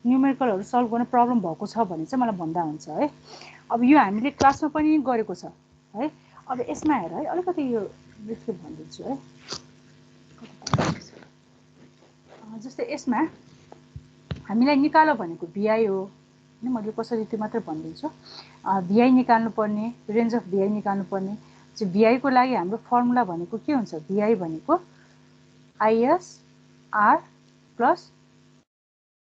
न्यूमेरिकलहरु सल्भ गर्न प्रब्लम भएको छ भने चाहिँ मलाई भन्दा हुन्छ है। अब यो हामीले क्लासमा पनि गरेको छ है। अब यसमा हेर है, अलिकति यो ब्रिफली भनिदिन्छु है। जस्तै यसमा हामीलाई निकालो भनेको bi हो हैन। मैले कसरी त्यो मात्र भनिदिन्छु। bi निकाल्नु पर्ने, रेन्ज अफ bi निकाल्नु पर्ने। चाहिँ bi को लागि हाम्रो फर्मुला भनेको के हुन्छ? bi भनेको is r प्लस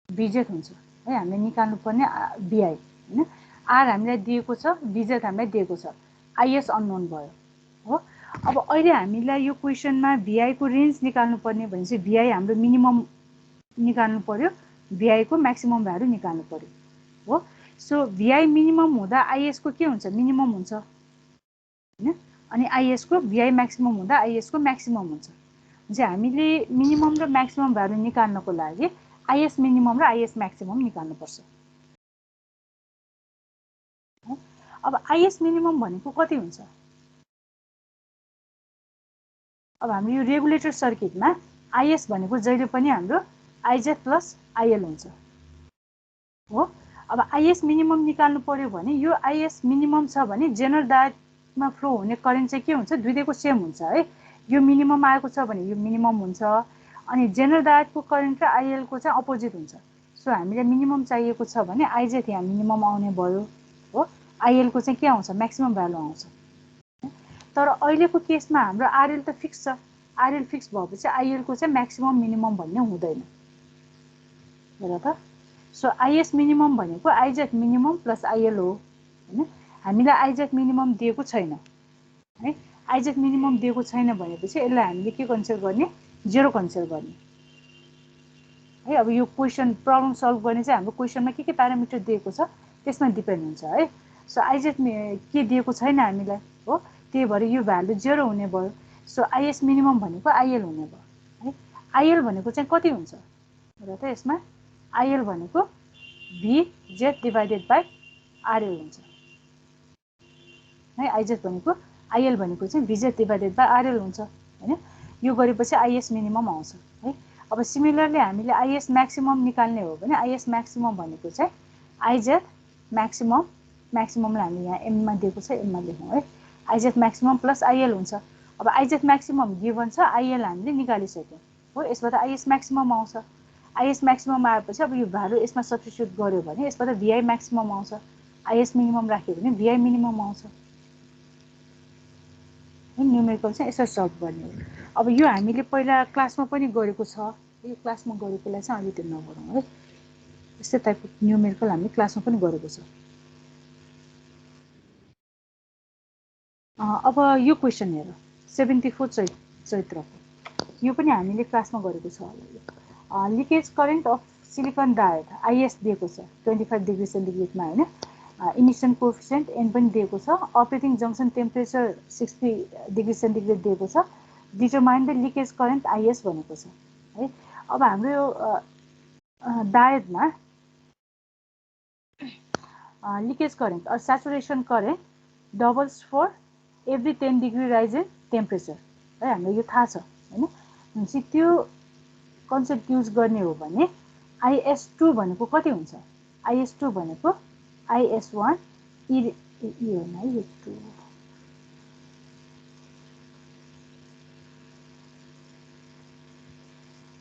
bz हुन्छ है। हामीले निकाल्नु पर्ने bi हैन। r हामीलाई दिएको छ, bz हामीलाई दिएको छ, is अननोन भयो हो। अब अहिले हामीलाई यो क्वेशनमा bi को रेन्ज निकाल्नु पर्ने भनेपछि bi हाम्रो मिनिमम निकाल्नु पर्यो, bi को म्याक्सिमम भ्यालु निकाल्नु पर्यो हो। सो bi मिनिमम हुँदा is को के हुन्छ? मिनिमम हुन्छ हैन। अनि is को bi म्याक्सिमम हुँदा is को म्याक्सिमम हुन्छ। चाहिँ हामीले मिनिमम र म्याक्सिमम भ्यालु निकाल्नको लागि is मिनिमम र is म्याक्सिमम निकाल्नु पर्छ। अब is मिनिमम भनेको कति हुन्छ? अब हाम्रो यो रेगुलेटर सर्किटमा is भनेको जहिले पनि हाम्रो iz प्लस il हुन्छ हो। अब is मिनिमम निकाल्नु पर्यो भने यो is मिनिमम छ भने जेनरल डायटमा फ्लो हुने करेन्ट चाहिँ के हुन्छ? दुईटैको सेम हुन्छ है। यो मिनिमम आएको छ भने यो मिनिमम हुन्छ, अनि जेनरल डायटको करेन्ट र il को चाहिँ अपोजिट हुन्छ। सो हामीले मिनिमम चाहिएको छ भने iz यहाँ मिनिमम आउने भयो हो। il को चाहिँ के आउँछ? म्याक्सिमम भ्यालु आउँछ। तर अहिलेको केसमा हाम्रो rl त फिक्स छ। rl फिक्स भएपछि il को चाहिँ म्याक्सिमम मिनिमम भन्ने हुँदैन। हेर त, सो is मिनिमम भनेको iz मिनिमम प्लस il हो हैन। हामीलाई iz मिनिमम दिएको छैन है। iz मिनिमम दिएको छैन भनेपछि यसलाई हामीले के कन्सिडर गर्ने? जेरो कन्सिडर गर्ने है। अब यो क्वेशन प्रब्लम सल्भ गर्ने चाहिँ हाम्रो क्वेशनमा के प्यारामिटर दिएको छ त्यसमा डिपेन्ड हुन्छ है। सो iz के दिएको छैन हामीलाई हो, त्यही भएर यो भ्यालु जेरो हुने भयो। सो is मिनिमम भनेको il हुने भयो है। il भनेको चाहिँ कति हुन्छ? र त यसमा il भनेको vz डिभाइडेड बाइ rl हुन्छ है। iz भनेको il भनेको चाहिँ vz डिभाइडेड बाइ rl हुन्छ हैन। यो गरेपछि is मिनिमम आउँछ है। अब सिमिलरली हामीले is म्याक्सिमम निकाल्ने हो भने is म्याक्सिमम भनेको चाहिँ iz म्याक्सिमम, म्याक्सिममलाई हामी यहाँ m मा दिएको छ, m मा लेखौँ है। iz म्याक्सिमम प्लस il हुन्छ। अब iz म्याक्सिमम गिभन छ, il हामीले निकालिसक्यौँ हो। यसबाट is म्याक्सिमम आउँछ। is म्याक्सिमम आएपछि अब यो भ्यालु यसमा सब्स्टिट्युट गर्यो भने यसबाट vi म्याक्सिमम आउँछ। is मिनिमम राख्यो भने vi मिनिमम आउँछ। न्यूमेरिकल चाहिँ यसरी सल्भ गर्ने हो। अब यो हामीले पहिला क्लासमा पनि गरेको छ। यो क्लासमा गरेकोलाई चाहिँ अहिले त्यो नगरौँ है। यस्तै टाइपको न्यूमेरिकल हामीले क्लासमा पनि गरेको छ। अब यो क्वेशन हेर 74 चैत्रको, यो पनि हामीले क्लासमा गरेको छ होला। Leakage current of silicon diode is दिएको छ 25 डिग्री सेन्टिग्रेडमा हैन। इमिसन कोएफिसिएन्ट n पनि दिएको छ। Operating junction temperature 60 degree centigrade दिएको छ। Determine the leakage current is भनेको छ है। अब हाम्रो यो डायोडमा leakage current or saturation current doubles for every 10 degree rise in temperature है। हामीलाई यो थाहा छ हैन। भनेपछि त्यो कन्सेप्ट युज गर्ने हो भने is2 भनेको कति हुन्छ? is2 भनेको is1 होइन है, यो 2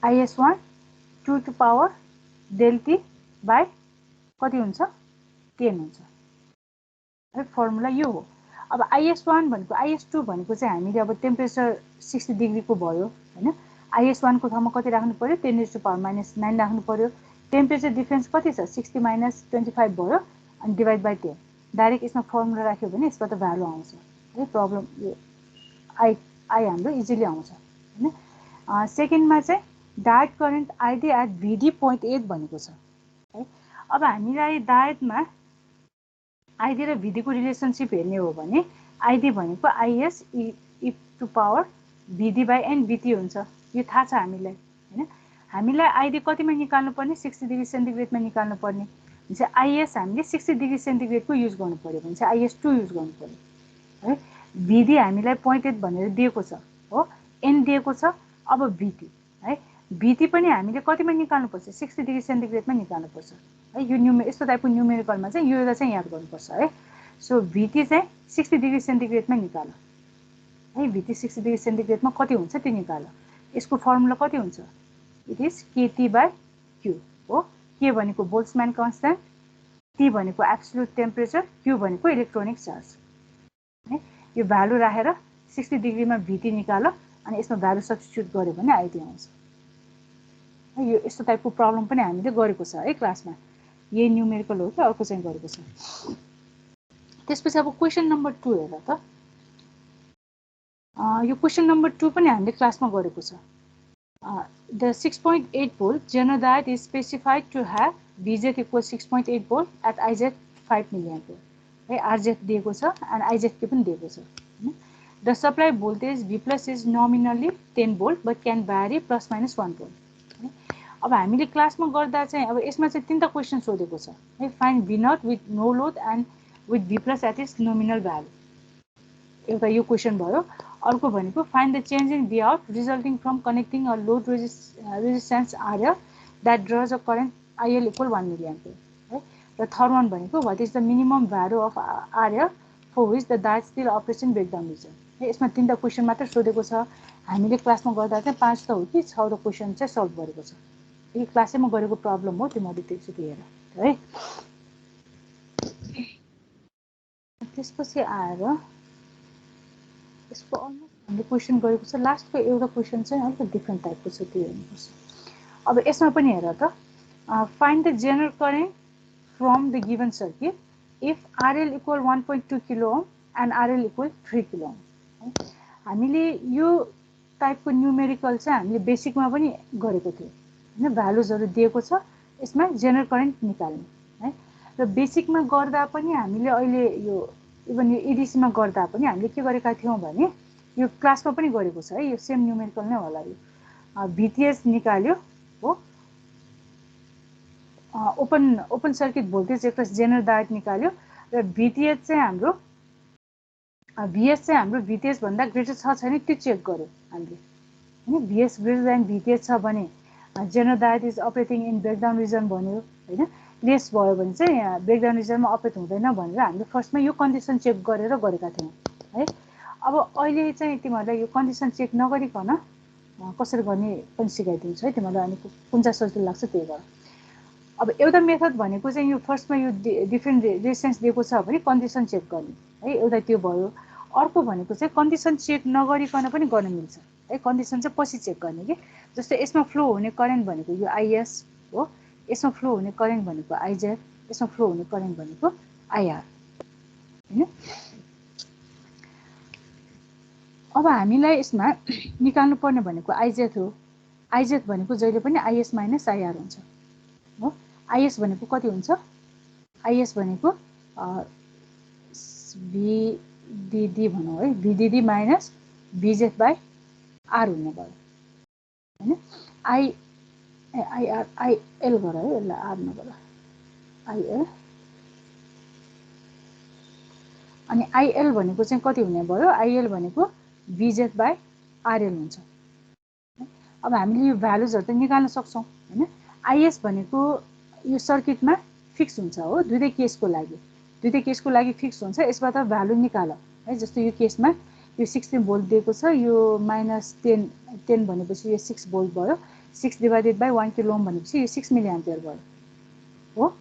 is1 2 टु पावर डेल्टी बाई कति हुन्छ? 10 हुन्छ है। फर्मुला यो हो। अब is1 भनेको is2 भनेको चाहिँ हामीले अब टेम्परेचर 60 डिग्रीको भयो हैन। IS1 को ठाउँमा कति राख्नु पर्यो 10⁻⁻9 राख्नु पर्यो टेम्परेचर डिफरेन्स कति छ 60 - 25 भयो अनि डिभाइड बाइ 10 डाइरेक्ट यसमा फर्मुला राख्यो भने यसबाट भ्यालु आउँछ है प्रब्लम यो आई हाम्रो इजिली आउँछ हैन सेकेन्डमा चाहिँ diode current ID at VD 0.8 भनेको छ है अब हामीलाई डायोडमा आइडी र VD को रिलेसनशिप हेर्ने हो भने आइडी भनेको IS e to power VD by n VT हुन्छ यो थाहा छ हामीलाई हैन हामीलाई आइडी कतिमा निकाल्नु पर्ने 60 डिग्री सेन्टिग्रेडमा निकाल्नु पर्ने भने चाहिँ IS हामीले 60 डिग्री सेन्टिग्रेडको युज गर्नु पर्यो भने चाहिँ IS2 युज गर्नु पर्यो है VD हामीलाई 0.8 भनेर दिएको छ हो n दिएको छ अब VT है VT पनि हामीले कतिमा निकाल्नु पर्छ 60 डिग्री सेन्टिग्रेडमा निकाल्नु पर्छ है यो यस्तो टाइपको न्युमेरिकलमा चाहिँ यो चाहिँ याद गर्नुपर्छ है सो VT चाहिँ 60 डिग्री सेन्टिग्रेडमा निकाल है VT 60 डिग्री सेन्टिग्रेडमा कति हुन्छ त्यो निकाल यसको फर्मुला कति हुन्छ इट इज KT/Q हो K भनेको बोल्ट्जम्यान कन्स्ट्यान्ट T भनेको एब्सोल्युट टेम्परेचर Q भनेको इलेक्ट्रोनिक चार्ज है यो भ्यालु राखेर 60 डिग्रीमा VT निकाल अनि यसमा भ्यालु सब्स्टिट्युट गर्यो भने आइडी आउँछ है यो यस्तो टाइपको प्रब्लम पनि हामीले गरेको छ है क्लासमा यही न्युमेरिकल हो कि अर्को चाहिँ गरेको छ त्यसपछि अब क्वेशन नम्बर 2 हेर त यो क्वेशन नम्बर 2 पनि हामीले क्लासमा गरेको छ the 6.8 volt general diode is specified to have VZ equals 6.8 volt at IZ 5 milliampere है RZ दिएको छ and IZ के पनि दिएको छ the supply voltage V plus is nominally 10 volt but can vary plus minus 1 volt अब हामीले क्लासमा गर्दा चाहिँ अब यसमा चाहिँ तीनटा क्वेशन सोधेको छ है find V naught with no load and with V plus at its nominal value एउटा यो क्वेशन भयो अर्को भनेको find the change in V out resulting from connecting a load resistance RL that draws a current IL equal 1 milliampere है र थर्ड वान भनेको what is the minimum value of RL for which the diode still operates in breakdown region है यसमा तीनटा क्वेशन मात्र सोधेको छ हामीले क्लासमा गर्दा चाहिँ 5 त हो कि 6 वटा क्वेशन चाहिँ सल्भ गरेको छ यो क्लासैमा गरेको प्रब्लम हो त्यो मैले त्यसरी हेर है त्यसपछि आएर यसको अलमोस्ट हामीले क्वेशन गरेको छ लास्टको एउटा क्वेशन चाहिँ अलिक डिफरेन्ट टाइपको छ त्यो हेर्नुपर्छ अब यसमा पनि हेर त find the zener current from the given circuit if RL equal 1.2 kilo ohm and RL equal 3 kilo ohm हामीले यो टाइपको न्युमेरिकल चाहिँ हामीले बेसिकमा पनि गरेको थियो हैन भ्यालुजहरु दिएको छ यसमा जेनरल करेन्ट निकाल्ने है र बेसिकमा गर्दा पनि हामीले अहिले यो इभन यो एडीसीमा गर्दा पनि हामीले के गरेका थियौं भने यो क्लासमा पनि गरेको छ है यो सेम न्युमेरिकल नै होला यो VTH निकाल्यो हो open circuit voltage across general diode निकाल्यो र VTH चाहिँ हाम्रो VS चाहिँ हाम्रो VTH भन्दा ग्रेटर छ छैन त्यो चेक गर्यो हामीले हैन VS ग्रेटर देन VTH छ भने zener diode is operating in breakdown region भन्यो हैन लेस भयो भने चाहिँ ब्रेकडाउन रिजनमा अपरेट हुँदैन भनेर हामीले फर्स्टमा यो कन्डिसन चेक गरेर गरेका थियौं है अब अहिले चाहिँ तिमीहरुलाई यो कन्डिसन चेक नगरिकन कसरी गर्ने पनि सिकाइदिन्छु है तिमीहरुलाई अनि कुन चाहिँ सजिलो लाग्छ त्यही गर अब एउटा मेथड भनेको चाहिँ यो फर्स्टमा यो डिफरेन्ट रेजिस्टेन्स दिएको छ भने कन्डिसन चेक गर्ने है एउटा त्यो भयो अर्को भनेको चाहिँ कन्डिसन चेक नगरिकन पनि गर्न मिल्छ है कन्डिसन चाहिँ पछि चेक गर्ने के जस्तो यसमा फ्लो हुने करेन्ट भनेको यो IS हो यसमा फ्लो हुने करेन्ट भनेको IZ यसमा फ्लो हुने करेन्ट भनेको IR हैन अब हामीलाई यसमा निकाल्नु पर्ने भनेको IZ हो IZ भनेको जहिले पनि IS - IR हुन्छ हो IS भनेको कति हुन्छ IS भनेको VDD भनौं है VDD minus VZ by R हुने भयो हैन IL गर है यसलाई R नगर IL अनि IL भनेको चाहिँ कति हुने भयो IL भनेको VZ बाइ RL हुन्छ अब हामीले यो भ्यालुजहरु त निकाल्न सक्छौं हैन IS भनेको यो सर्किटमा फिक्स हुन्छ हो दुईटै केसको लागि फिक्स हुन्छ यसबाट भ्यालु निकाल है जस्तो यो केसमा यो 16 भोल्ट दिएको छ यो -10 भनेपछि यो 6 भोल्ट भयो 6 डिवाइडेड बाइ 1 किलो ओम भनेपछि यो 6 मिली एम्पियर भयो हो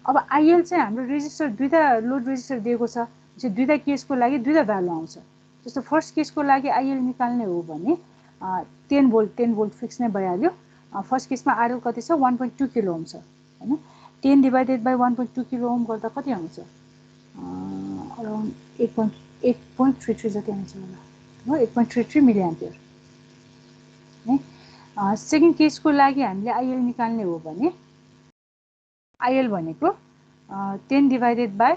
अब IL चाहिँ हाम्रो रेजिस्टर दुईटा लोड रेजिस्टर दिएको छ चाहिँ दुईटा केसको लागि दुईटा भ्यालु आउँछ जस्तो फर्स्ट केसको लागि IL निकाल्ने हो भने 10 भोल्ट फिक्स नै भइहाल्यो। फर्स्ट केसमा आरएल कति छ 1.2 किलो ओम छ हैन। 10 डिवाइडेड बाइ 1.2 किलो ओम गर्दा कति आउँछ अराउन्ड 8.33 जति आउँछ होला हो 8.33 मिली एम्पियर है। सेकेन्ड केसको लागि हामीले आइएल निकाल्ने हो भने आइएल भनेको 10 डिवाइडेड बाइ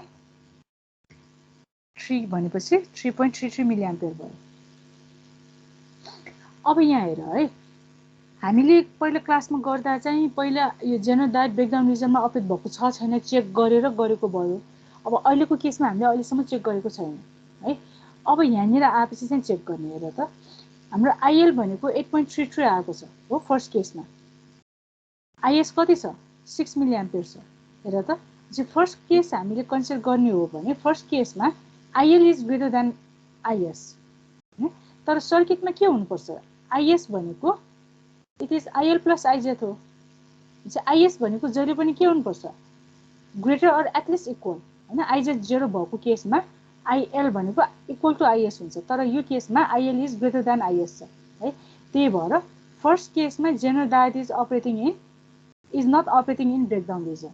3 भनेपछि 3.33 मिली एम्पियर भयो। अब यहाँ हेर है हामीले पहिला क्लासमा गर्दा चाहिँ पहिला यो जेनरल डायोड ब्रेकडाउन रिजनमा अपेट भएको छ छैन चेक गरेर गरेको भयो। अब अहिलेको केसमा हामीले अहिलेसम्म चेक गरेको छैन है। अब यहाँनिर आएपछि चाहिँ चेक गर्ने हेर त हाम्रो आइएल भनेको 8.33 आएको छ हो फर्स्ट केसमा। आइएस कति छ 6 मिली एम्पियर छ हेर त। जो फर्स्ट केस हामीले कन्सिडर गर्ने हो भने फर्स्ट केसमा IL is greater than IS तर सर्किटमा के हुनुपर्छ आइएस भनेको it is IL plus IZ हो। आइएस भनेको जहिले पनि के हुनुपर्छ ग्रेटर अर एटलिस्ट इक्वल हैन। आइजेड 0 भएको केसमा आइएल भनेको इक्वल टु आइएस हुन्छ तर यो केसमा IL is greater than IS छ है। त्यही भएर फर्स्ट केसमा zener diode is not operating in breakdown region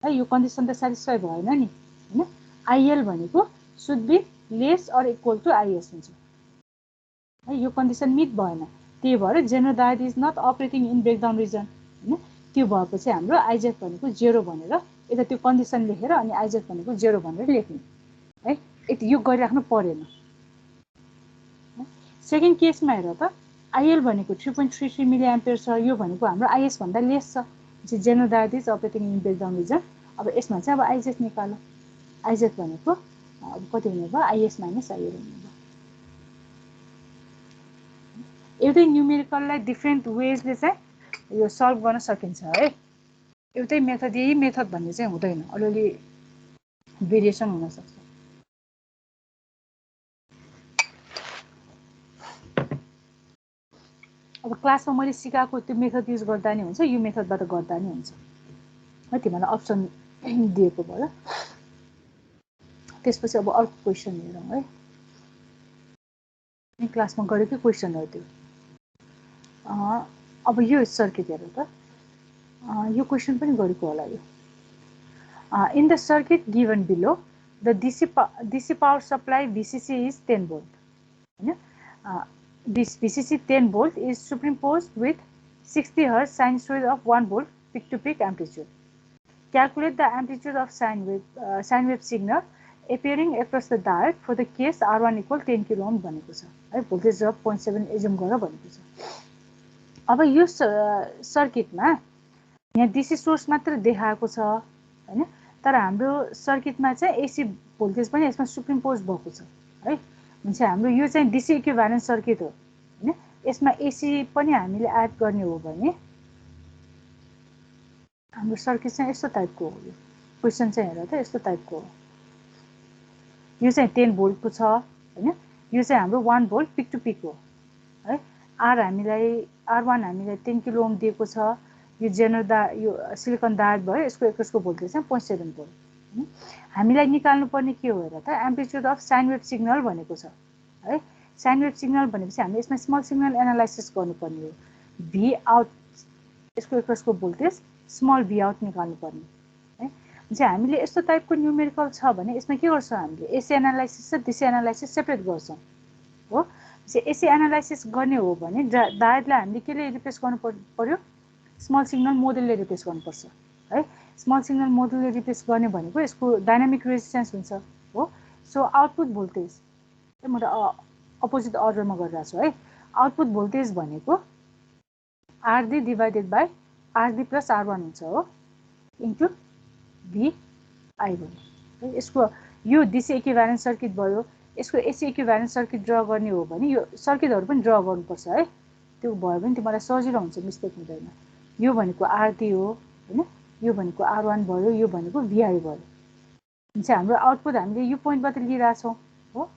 है। यो कन्डिसन त सेटिस्फाई भएन नि हैन। आइएल भनेको should be less or equal to IS हुन्छ है। यो कन्डिसन मिट भएन त्यही भएर zener diode is not operating in breakdown region हैन। त्यो भएपछि हाम्रो आइजेड भनेको 0 भनेर यता त्यो कन्डिसन लेखेर अनि आइजेड भनेको 0 भनेर लेख्ने है। यो गरिराख्नु परेन। सेकेन्ड केसमा हेर त आइएल भनेको 3.33 मिली एम्पियर छ यो भनेको हाम्रो आइएस भन्दा लेस छ zener diode is operating in breakdown region. अब यसमा चाहिँ अब आइजेड निकाल। आइजेड भनेको अब कति हुने भयो आइएस माइनस आइएल हुने भयो। एउटै न्युमेरिकललाई डिफ्रेन्ट वेजले चाहिँ यो सल्भ गर्न सकिन्छ है। एउटै मेथड यही मेथड भन्ने चाहिँ हुँदैन अलिअलि भेरिएसन हुन सक्छ। अब क्लासमा मैले सिकाएको त्यो मेथड युज गर्दा नि हुन्छ यो मेथडबाट गर्दा नि हुन्छ है। तिमीलाई अप्सन दिएको भयो। त्यसपछि अब अर्को क्वेसन हेरौँ है। क्लासमा गरेकै क्वेसनहरु त्यो। अब यो सर्किट हेरौँ त यो क्वेसन पनि गरेको होला यो। In the circuit given below the DC power supply VCC is 10 volt हैन। This VCC 10 volt is superimposed with 60 Hz sinusoid of 1 volt peak to peak amplitude. Calculate the amplitude of sine wave signal appearing across the diode for the case R1 equal 10 kilo ohm भनेको छ है। भोल्टेज ड्रप 0.7 एज्युम गरेर भनेको छ। अब यो सर्किटमा यहाँ DC सोर्स मात्र देखाएको छ हैन तर हाम्रो सर्किटमा चाहिँ AC भोल्टेज पनि यसमा सुपरिम्पोज भएको छ है। हुन्छ हाम्रो यो चाहिँ DC इक्विभ्यालेन्ट सर्किट हो हैन। यसमा AC पनि हामीले एड गर्ने हो भने हाम्रो सर्किट चाहिँ यस्तो टाइपको हो। यो क्वेसन चाहिँ हेर त यस्तो टाइपको हो। यो चाहिँ 10 भोल्टको छ हैन। यो चाहिँ हाम्रो 1 भोल्ट पिक टु पिक हो है। R1 हामीलाई 10 किलो ओम दिएको छ। यो जेनरल यो सिलिकन डायोड भयो यसको एकसको भोल्टेज चाहिँ 0.7 भोल्ट। हामीलाई निकाल्नु पर्ने के हो हेर त amplitude of sine wave signal भनेको छ है। साइन वेभ सिग्नल भनेपछि हामीले यसमा स्मल सिग्नल एनालाइसिस गर्नुपर्ने हो। भी आउट यसको एकसको भोल्टेज स्मल भी आउट निकाल्नु पर्ने है। चाहिँ हामीले यस्तो टाइपको न्युमेरिकल छ भने यसमा के गर्छौँ हामीले एसी एनालाइसिस र डिसी एनालाइसिस सेपरेट गर्छौँ हो। एसी एनालाइसिस गर्ने हो भने डायोडलाई हामीले केले रिप्लेस गर्नु पर्यो स्मल सिग्नल मोडलले रिप्लेस गर्नुपर्छ है। स्मल सिग्नल मोडलले रिप्लेस गर्ने भनेको यसको डायनामिक रेजिस्टेन्स हुन्छ हो। सो आउटपुट भोल्टेज म अपोजिट अर्डरमा गरिरहेको छु है। आउटपुट भोल्टेज भनेको RD divided by RD plus R1 हुन्छ हो इन्टु VI भयो। यसको यो DC इक्विभ्यालेन्ट सर्किट भयो। यसको AC इक्विभ्यालेन्ट सर्किट ड्र गर्ने हो भने यो सर्किटहरु पनि ड्र गर्नुपर्छ है। त्यो भयो भने तिमीलाई सजिलो हुन्छ मिस्टेक हुँदैन। यो भनेको RD हो हैन। यो भनेको R1 भयो यो भनेको VI भयो। हुन्छ हाम्रो आउटपुट हामीले यो पोइन्टबाट लिइरा छौं हो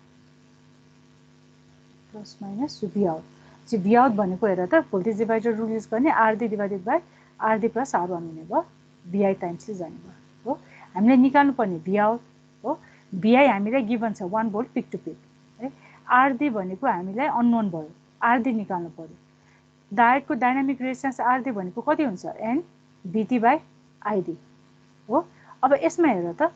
प्लस माइनस V आउट। चाहिँ V आउट भनेको हेर त भोल्टेज डिवाइडर रुल युज गर्ने RD divided by RD plus R1 हुने भयो। VI टाइम्सले जाने भयो हो। हामीले निकाल्नु पर्ने V आउट हो। VI हामीलाई गिभन छ 1 भोल्ट पिक टु पिक है। RD भनेको हामीलाई अननोन भयो आरडी निकाल्नु पर्यो। डायोडको डाइनामिक रेजिस्टेन्स आरडी भनेको कति हुन्छ एन बीटी बाई आइडी हो। अब यसमा हेर त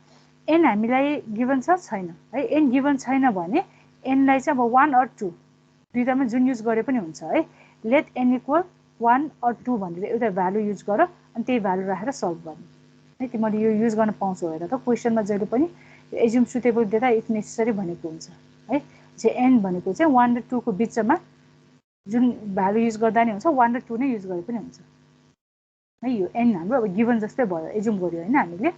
एन हामीलाई गिभन छ छैन है। एन गिभन छैन भने एनलाई चाहिँ अब 1 or 2 दुईटामा जुन युज गरे पनि हुन्छ है। लेट एन इक्वल 1 or 2 भनेर एउटा भ्यालु युज गर अनि त्यही भ्यालु राखेर सल्भ गर्ने है। तिमीले यो युज गर्न पाउँछौ हेर त क्वेसनमा जहिले पनि assume suitable data if necessary भनेको हुन्छ है। चाहिँ एन भनेको चाहिँ 1 र 2 को बिचमा जुन भ्यालु युज गर्दा नि हुन्छ 1 र 2 नै युज गरे पनि हुन्छ है। यो एन हाम्रो अब गिभन जस्तै भयो एज्युम गर्यो होइन हामीले।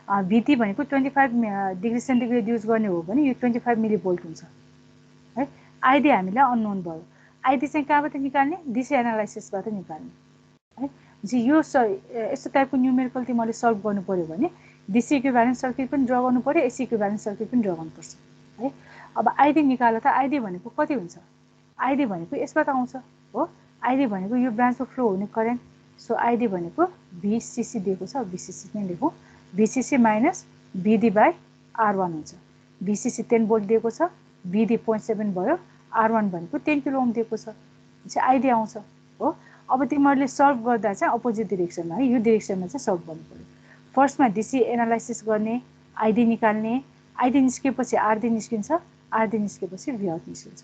भिटी भनेको 25 डिग्री सेन्टिग्रेड युज गर्ने हो भने यो 25 मिलिभोल्ट हुन्छ है। आइडी हामीलाई अननोन भयो। आइडी चाहिँ कहाँबाट निकाल्ने डिसी एनालाइसिसबाट निकाल्ने है। चाहिँ यो यस्तो टाइपको न्युमेरिकल तिमीले सल्भ गर्नु पर्यो भने डिसी इक्विभ्यालेन्ट सर्किट पनि ड्र गर्नु पर्यो, एसी इक्विभ्यालेन्ट सर्किट पनि ड्र गर्नुपर्छ है। अब आइडी निकाल्दा त आइडी भनेको कति हुन्छ आइडी भनेको यसबाट आउँछ हो। आइडी भनेको यो ब्रान्चमा फ्लो हुने करेन्ट। सो आइडी भनेको भिसिसी दिएको छ, भिसिसी नै लेखौँ। भिसिसी माइनस भिडी बाई आर1 हुन्छ। भिसिसी 10 भोल्ट दिएको छ, भिडी 0.7 भयो, आर1 भनेको 10 किलो ओम दिएको छ। चाहिँ आइडी आउँछ हो। अब तिमीहरूले सल्भ गर्दा चाहिँ अपोजिट डिरेक्सनमा है, यो डिरेक्सनमा चाहिँ सल्भ गर्नु पर्यो। फर्स्टमा डिसी एनालाइसिस गर्ने, आइडी निकाल्ने, आइडी निस्केपछि आरडी निस्किन्छ, आरडी निस्केपछि भी आउट निस्किन्छ।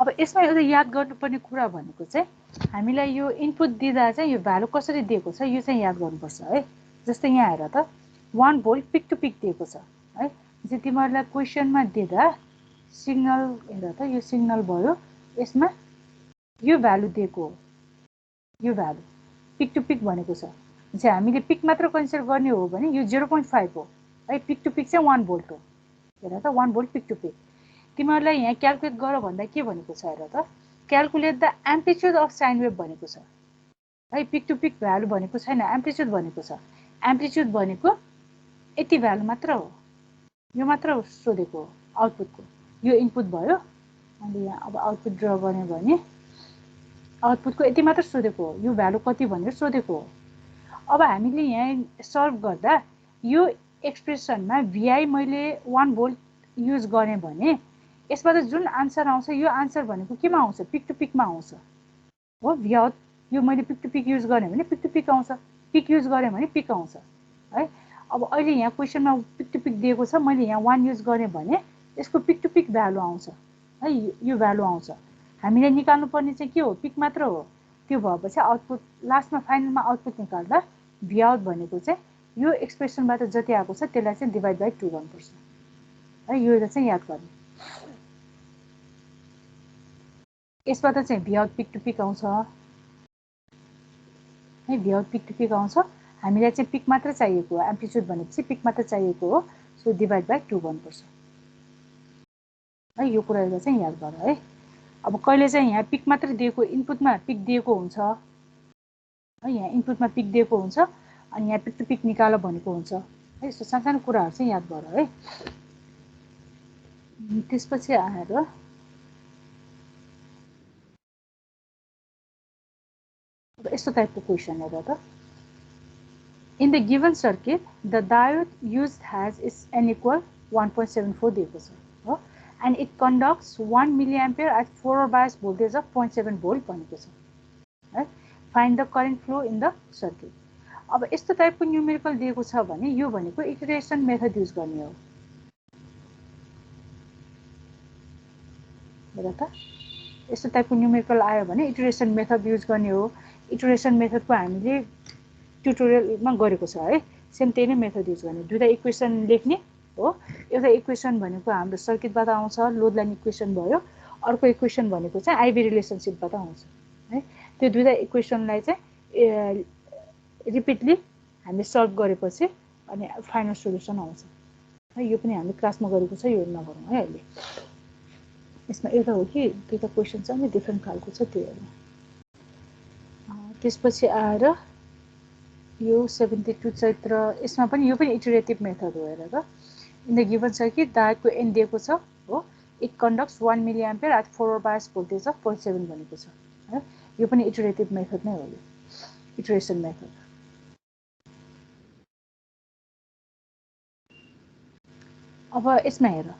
अब यसमा एउटा याद गर्नुपर्ने कुरा भनेको चाहिँ हामीलाई यो इनपुट दिँदा चाहिँ यो भ्यालु कसरी दिएको छ यो चाहिँ याद गर्नुपर्छ है। जस्तै यहाँ हेर त 1 भोल्ट पिक टु पिक दिएको छ है। चाहिँ तिमीहरूलाई क्वेसनमा दिँदा सिग्नल हेर त यो सिग्नल भयो, यसमा यो भ्यालु दिएको हो, यो भ्यालु पिक टु पिक भनेको छ। चाहिँ हामीले पिक मात्र कन्सिडर गर्ने हो भने यो 0.5 हो है। पिक टु पिक चाहिँ 1 भोल्ट हो। हेर त 1 भोल्ट पिक टु पिक। तिमीहरूलाई यहाँ क्यालकुलेट गर भन्दा के भनेको छ हेर त calculate the amplitude of sine wave भनेको छ है। पिक टु पिक भ्यालु भनेको छैन, एम्प्लिट्युड भनेको छ। एम्प्लिट्युड भनेको यति भ्यालु मात्र हो, यो मात्र सोधेको हो आउटपुटको। यो इनपुट भयो अनि यहाँ अब आउटपुट ड्र गर्ने भने आउटपुटको यति मात्र सोधेको हो, यो भ्यालु कति भनेर सोधेको हो। अब हामीले यहाँ सल्भ गर्दा यो एक्सप्रेसनमा भिआई मैले 1 भोल्ट युज गरेँ भने यसबाट जुन आन्सर आउँछ यो आन्सर भनेको केमा आउँछ पिक टु पिकमा आउँछ हो। भ्याउट यो मैले पिक टु पिक युज गरेँ भने पिक टु पिक आउँछ, पिक युज गरेँ भने पिक आउँछ है। अब अहिले यहाँ क्वेसनमा पिक टु पिक दिएको छ, मैले यहाँ 1 युज गरेँ भने यसको पिक टु पिक भ्यालु आउँछ है, यो भ्यालु आउँछ। हामीले निकाल्नु पर्ने चाहिँ के हो पिक मात्र हो। त्यो भएपछि आउटपुट लास्टमा फाइनलमा आउटपुट निकाल्दा भ्याउट भनेको चाहिँ यो एक्सप्रेसनबाट जति आएको छ त्यसलाई चाहिँ डिभाइड बाई 2 गर्नुपर्छ है। यो चाहिँ याद गर्ने। यसबाट चाहिँ भ्याउट पिक टु पिक आउँछ है, भ्याउट पिक टु पिक आउँछ। हामीलाई चाहिँ पिक मात्र चाहिएको हो, एम्प्लिट्युड भनेपछि पिक मात्र चाहिएको हो। सो डिभाइड बाई 2 गर्नुपर्छ है। यो कुराहरू चाहिँ याद गर है। अब कहिले चाहिँ यहाँ पिक मात्र दिएको इनपुटमा पिक दिएको हुन्छ है, यहाँ इनपुटमा पिक दिएको हुन्छ अनि यहाँ पिक टु पिक निकाल भनेको हुन्छ है। यस्तो सानो कुराहरू चाहिँ याद गर है। त्यसपछि आएर यस्तो टाइपको क्वेसन हेर त। In the given circuit the diode used has is n equal 1.74 दिएको छ हो and it conducts 1 milliampere at forward bias voltage of 0.7 volt भनेको छ है। Find the current flow in the circuit. अब यस्तो टाइपको न्युमेरिकल दिएको छ भने यो भनेको इटरेसन मेथड युज गर्ने हो। हेर त यस्तो टाइपको न्युमेरिकल आयो भने इटरेसन मेथड युज गर्ने हो। इटरेसन मेथडको हामीले ट्युटोरियलमा गरेको छ है। सेम त्यही नै मेथड युज गर्ने। दुईटा इक्वेसन लेख्ने हो। एउटा इक्वेसन भनेको हाम्रो सर्किटबाट आउँछ, लोड लाइन इक्वेसन भयो। अर्को इक्वेसन भनेको चाहिँ आइबी रिलेसनसिपबाट आउँछ है। त्यो दुईटा इक्वेसनलाई चाहिँ रिपिटली हामीले सल्भ गरेपछि अनि फाइनल सोल्युसन आउँछ है। यो पनि हामीले क्लासमा गरेको छ, यो नगरौँ है अहिले। यसमा एउटा हो कि दुईटा क्वेसन चाहिँ डिफ्रेन्ट खालको छ त्यो हेर्नु। त्यसपछि आएर यो 72 चैत्र यसमा पनि यो पनि इटरेटिभ मेथड हो। हेर त इन द गिभन सर्किट डायोडको एन दिएको छ हो। It conducts 1 milliampere at forward bias voltage of 0.7 भनेको छ है। यो पनि इटरेटिभ मेथड नै हो, यो इटरेसन मेथड। अब यसमा हेर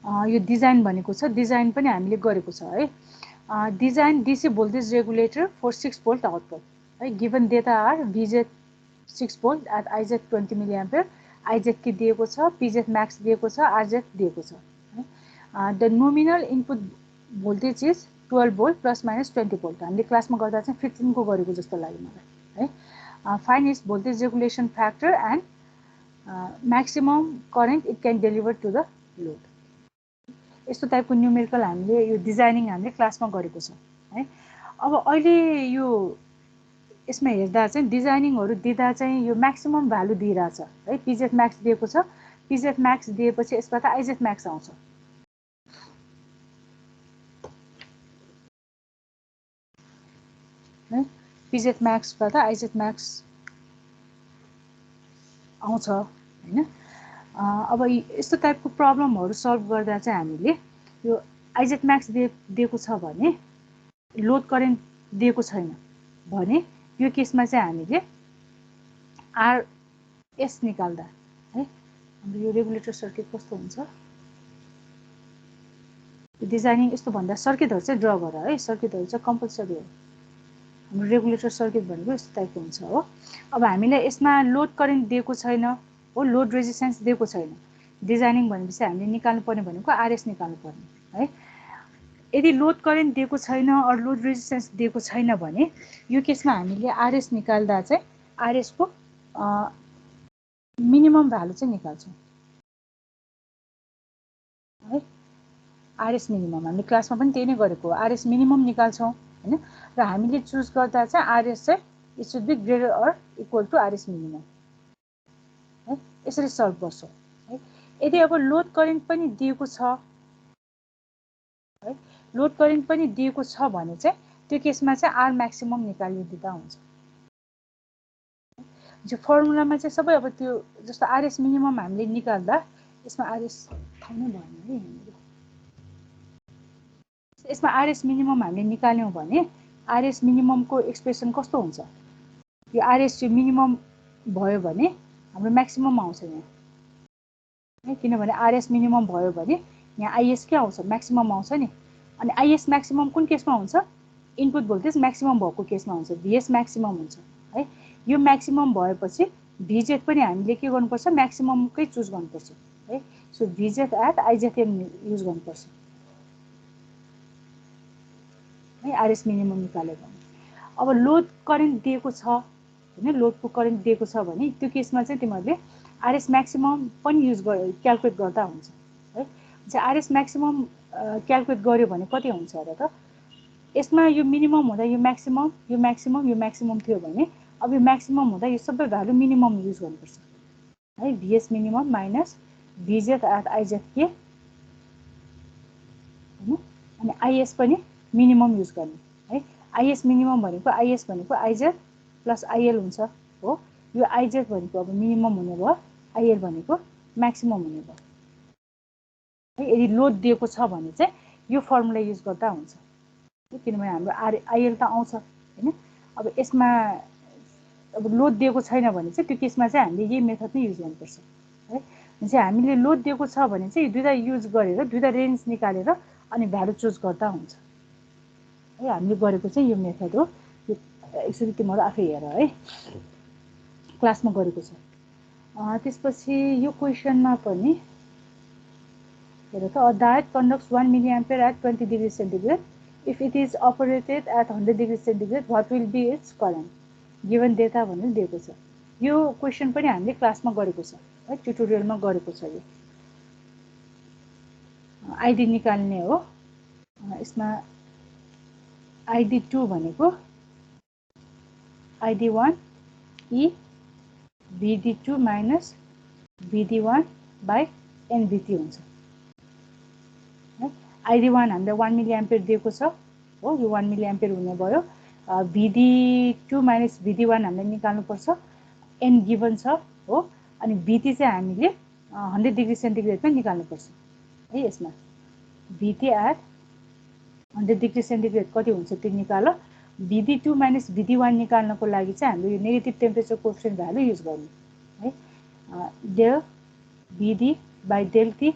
यो डिजाइन भनेको छ, डिजाइन पनि हामीले गरेको छ है। Design DC voltage regulator for 6 volt output है। Given data are VZ 6 volt at IZ 20 milli ampere, IZ के दिएको छ, PZ म्याक्स दिएको छ, RZ दिएको छ है। The nominal input voltage is 12 volt plus minus 20 volt. हामीले क्लासमा गर्दा चाहिँ 15 को गरेको जस्तो लाग्यो मलाई है। Find its voltage regulation factor and maximum current it can deliver to the load. यस्तो टाइपको न्युमेरिकल हामीले यो डिजाइनिङ हामीले क्लासमा गरेको छ है। अब अहिले यो यसमा हेर्दा चाहिँ डिजाइनिङहरू दिँदा चाहिँ यो म्याक्सिमम भ्यालु दिइरहेछ है। PZ म्याक्स दिएको छ, PZ म्याक्स दिएपछि यसबाट IZ म्याक्स आउँछ है। PZ म्याक्सबाट IZ म्याक्स आउँछ हैन। अब यस्तो टाइपको प्रब्लमहरू सल्भ गर्दा चाहिँ हामीले यो IZ म्याक्स दिएको छ भने लोड करेन्ट दिएको छैन भने यो केसमा चाहिँ हामीले RS निकाल्दा है। हाम्रो यो रेगुलेटर सर्किट कस्तो हुन्छ, डिजाइनिङ यस्तो भन्दा सर्किटहरू चाहिँ ड्र गर है। सर्किटहरू चाहिँ कम्पलसरी हो। हाम्रो रेगुलेटर सर्किट भनेको यस्तो टाइपको हुन्छ हो। अब हामीलाई यसमा लोड करेन्ट दिएको छैन हो, लोड रेजिस्टेन्स दिएको छैन। डिजाइनिङ भनेपछि हामीले निकाल्नु पर्ने भनेको RS निकाल्नु पर्ने है। यदि लोड करेन्ट दिएको छैन अर लोड रेजिस्टेन्स दिएको छैन भने यो केसमा हामीले RS निकाल्दा चाहिँ RS को मिनिमम भ्यालु चाहिँ निकाल्छौँ है। RS मिनिमम हामीले क्लासमा पनि त्यही नै गरेको हो। RS मिनिमम निकाल्छौँ हैन। र हामीले चुज गर्दा चाहिँ RS चाहिँ it should be greater or equal to RS minimum है। यसरी सल्भ गर्छौँ है। यदि अब लोड करेन्ट पनि दिएको छ है, लोड करेन्ट पनि दिएको छ भने चाहिँ त्यो केसमा चाहिँ R म्याक्सिमम निकालिदिँदा हुन्छ। जो फर्मुलामा चाहिँ सबै अब त्यो जस्तो RS मिनिमम हामीले निकाल्दा यसमा RS थाहा नै भएन है। यसमा RS मिनिमम हामीले निकाल्यौँ भने RS मिनिममको एक्सप्रेसन कस्तो हुन्छ, यो RS चाहिँ मिनिमम भयो भने हाम्रो म्याक्सिमम आउँछ यहाँ है। किनभने RS मिनिमम भयो भने यहाँ IS के आउँछ, म्याक्सिमम आउँछ नि। अनि IS म्याक्सिमम कुन केसमा हुन्छ, इनपुट भोल्टेज म्याक्सिमम भएको केसमा हुन्छ, VS म्याक्सिमम हुन्छ है। यो म्याक्सिमम भएपछि VZ पनि हामीले के गर्नुपर्छ, म्याक्सिममकै चुज गर्नुपर्छ है। So VZ at IZM use गर्नुपर्छ है RS मिनिमम निकाल्यो भने। अब लोड करेन्ट दिएको छ हैन, लोडको करेन्ट दिएको छ भने त्यो केसमा चाहिँ तिमीहरूले RS म्याक्सिमम पनि युज क्याल्कुलेट गर्दा हुन्छ है। चाहिँ RS म्याक्सिमम क्याल्कुलेट गर्यो भने कति हुन्छ र त, यसमा यो मिनिमम हुँदा यो म्याक्सिमम, यो म्याक्सिमम, यो म्याक्सिमम थियो भने अब यो म्याक्सिमम हुँदा यो सबै भ्यालु मिनिमम युज गर्नुपर्छ है। VS minimum minus VZ at IZ के हैन। अनि IS पनि मिनिमम युज गर्ने है। IS मिनिमम भनेको IS भनेको IZ प्लस IL हुन्छ हो। यो IZ भनेको अब मिनिमम हुने भयो, IL भनेको म्याक्सिमम हुने भयो है। यदि लोड दिएको छ भने चाहिँ यो फर्मुला युज गर्दा हुन्छ, किनभने हाम्रो IL त आउँछ हैन। अब यसमा अब लोड दिएको छैन भने चाहिँ त्यो केसमा चाहिँ हामीले यही मेथड नै युज गर्नुपर्छ है। चाहिँ हामीले लोड दिएको छ भने चाहिँ दुईटा युज गरेर दुईटा रेन्ज निकालेर अनि भ्यालु चुज गर्दा हुन्छ है। हामीले गरेको चाहिँ यो मेथड हो। यो एकचोटि तिमीहरू आफै हेर है, क्लासमा गरेको छ। त्यसपछि यो क्वेसनमा पनि हेर त, a diode conducts 1 milli ampere at 20 degree centigrade, if it is operated at 100 degree centigrade what will be its current given data भनेर दिएको छ। यो क्वेसन पनि हामीले क्लासमा गरेको छ है, ट्युटोरियलमा गरेको छ। यो आइडी निकाल्ने हो। यसमा ID2 भनेको ID1 E VD2 minus VD1 by NVT हुन्छ है। ID1 हामीलाई 1 मिली एम्पियर दिएको छ हो, यो 1 मिली एम्पियर हुने भयो। VD2 माइनस VD1 हामीले निकाल्नुपर्छ, N गिभन छ हो। अनि VT चाहिँ हामीले 100 डिग्री सेन्टिग्रेडमा निकाल्नुपर्छ है। यसमा VT एट 100 डिग्री सेन्टिग्रेड कति हुन्छ त्यो निकाल। VD2 माइनस VD1 निकाल्नको लागि चाहिँ हामीले यो negative temperature coefficient value use गर्ने है। Del VD by del T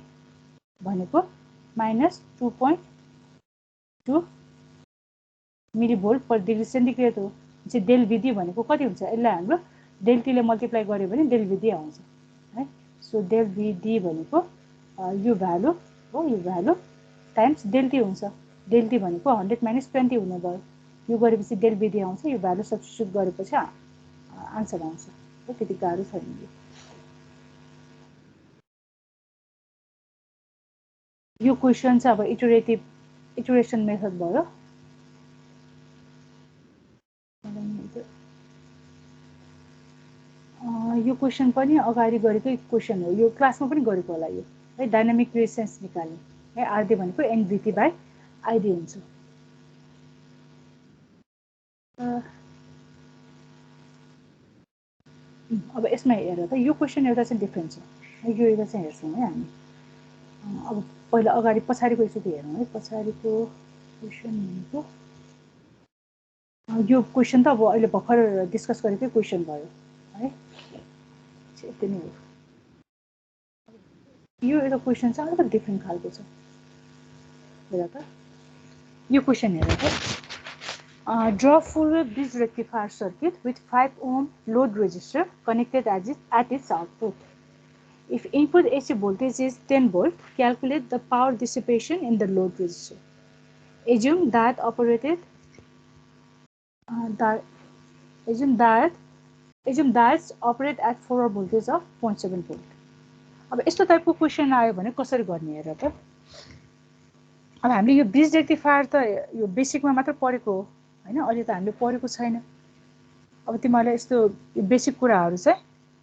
भनेको minus 2.2 millivolt per degree centigrade हो। चाहिँ डेल भिडी भनेको कति हुन्छ? यसलाई हाम्रो डेल टी ले मल्टिप्लाई गर्यो भने डेल भिडी आउँछ है। सो डेल भिडी भनेको यो भ्यालु हो, यो भ्यालु टाइम्स डेल टी हुन्छ। डेल टी भनेको 100 माइनस 20 हुने भयो। यो गरेपछि डेल भिडी आउँछ, यो भ्यालु सब्स्टिट्युट गरेपछि आन्सर आउँछ। त्यति गाह्रो छैन यो क्वेसन चाहिँ अब इटरेसन मेथड भयो। यो क्वेसन पनि अगाडि गरेकै क्वेसन हो, यो क्लासमा पनि गरेको होला यो है। डाइनामिक रेजिस्टेन्स निकाल्ने है, आरडी भनेको एनभिटी बाई आइडी हुन्छ। अब यसमा हेर त यो क्वेसन एउटा चाहिँ डिफ्रेन्ट छ है, यो एउटा चाहिँ हेर्छौँ है हामी। अब पहिला अगाडि पछाडिको एकचोटि हेरौँ है। पछाडिको क्वेसन भनेको यो क्वेसन त अब अहिले भर्खर डिस्कस गरेकै क्वेसन भयो है। यति नै हो। यो एउटा क्वेसन चाहिँ अलिकति डिफ्रेन्ट खालको छ। हेर त यो क्वेसन हेर त। Draw full bridge rectifier circuit with 5 ohm load resistor connected at its output. If input AC voltage is 10 volt, calculate the power dissipation in the load resistor. Assume that operate at forward voltage of 0.7 volt. अब यस्तो टाइपको क्वेसन आयो भने कसरी गर्ने हेर त। अब हामीले यो ब्रिज रेक्टिफायर त यो बेसिकमा मात्र पढेको हो हैन, अहिले त हामीले पढेको छैन। अब तिमीहरूलाई यस्तो बेसिक कुराहरू चाहिँ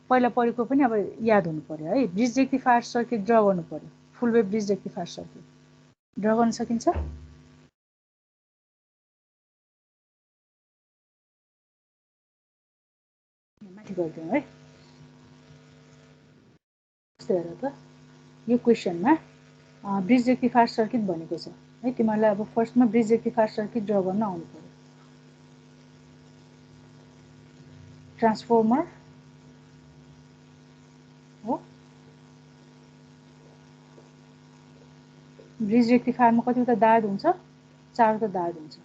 पहिला पढेको पनि अब याद हुनु पर्यो है। ब्रिज रेक्टिफायर सर्किट ड्र गर्नु पर्यो। Full wave bridge rectifier circuit draw गर्न सकिन्छ? माथि गरिदिउँ है। हेर त यो क्वेसनमा ब्रिज रेक्टिफायर सर्किट भनेको छ है। तिमीहरूलाई अब फर्स्टमा ब्रिज रेक्टिफायर सर्किट ड्र गर्न आउनु पर्यो। ट्रान्सफर्मर हो, ब्रिज रेक्टिफायरमा कतिवटा डायोड हुन्छ? 4वटा डायोड हुन्छ।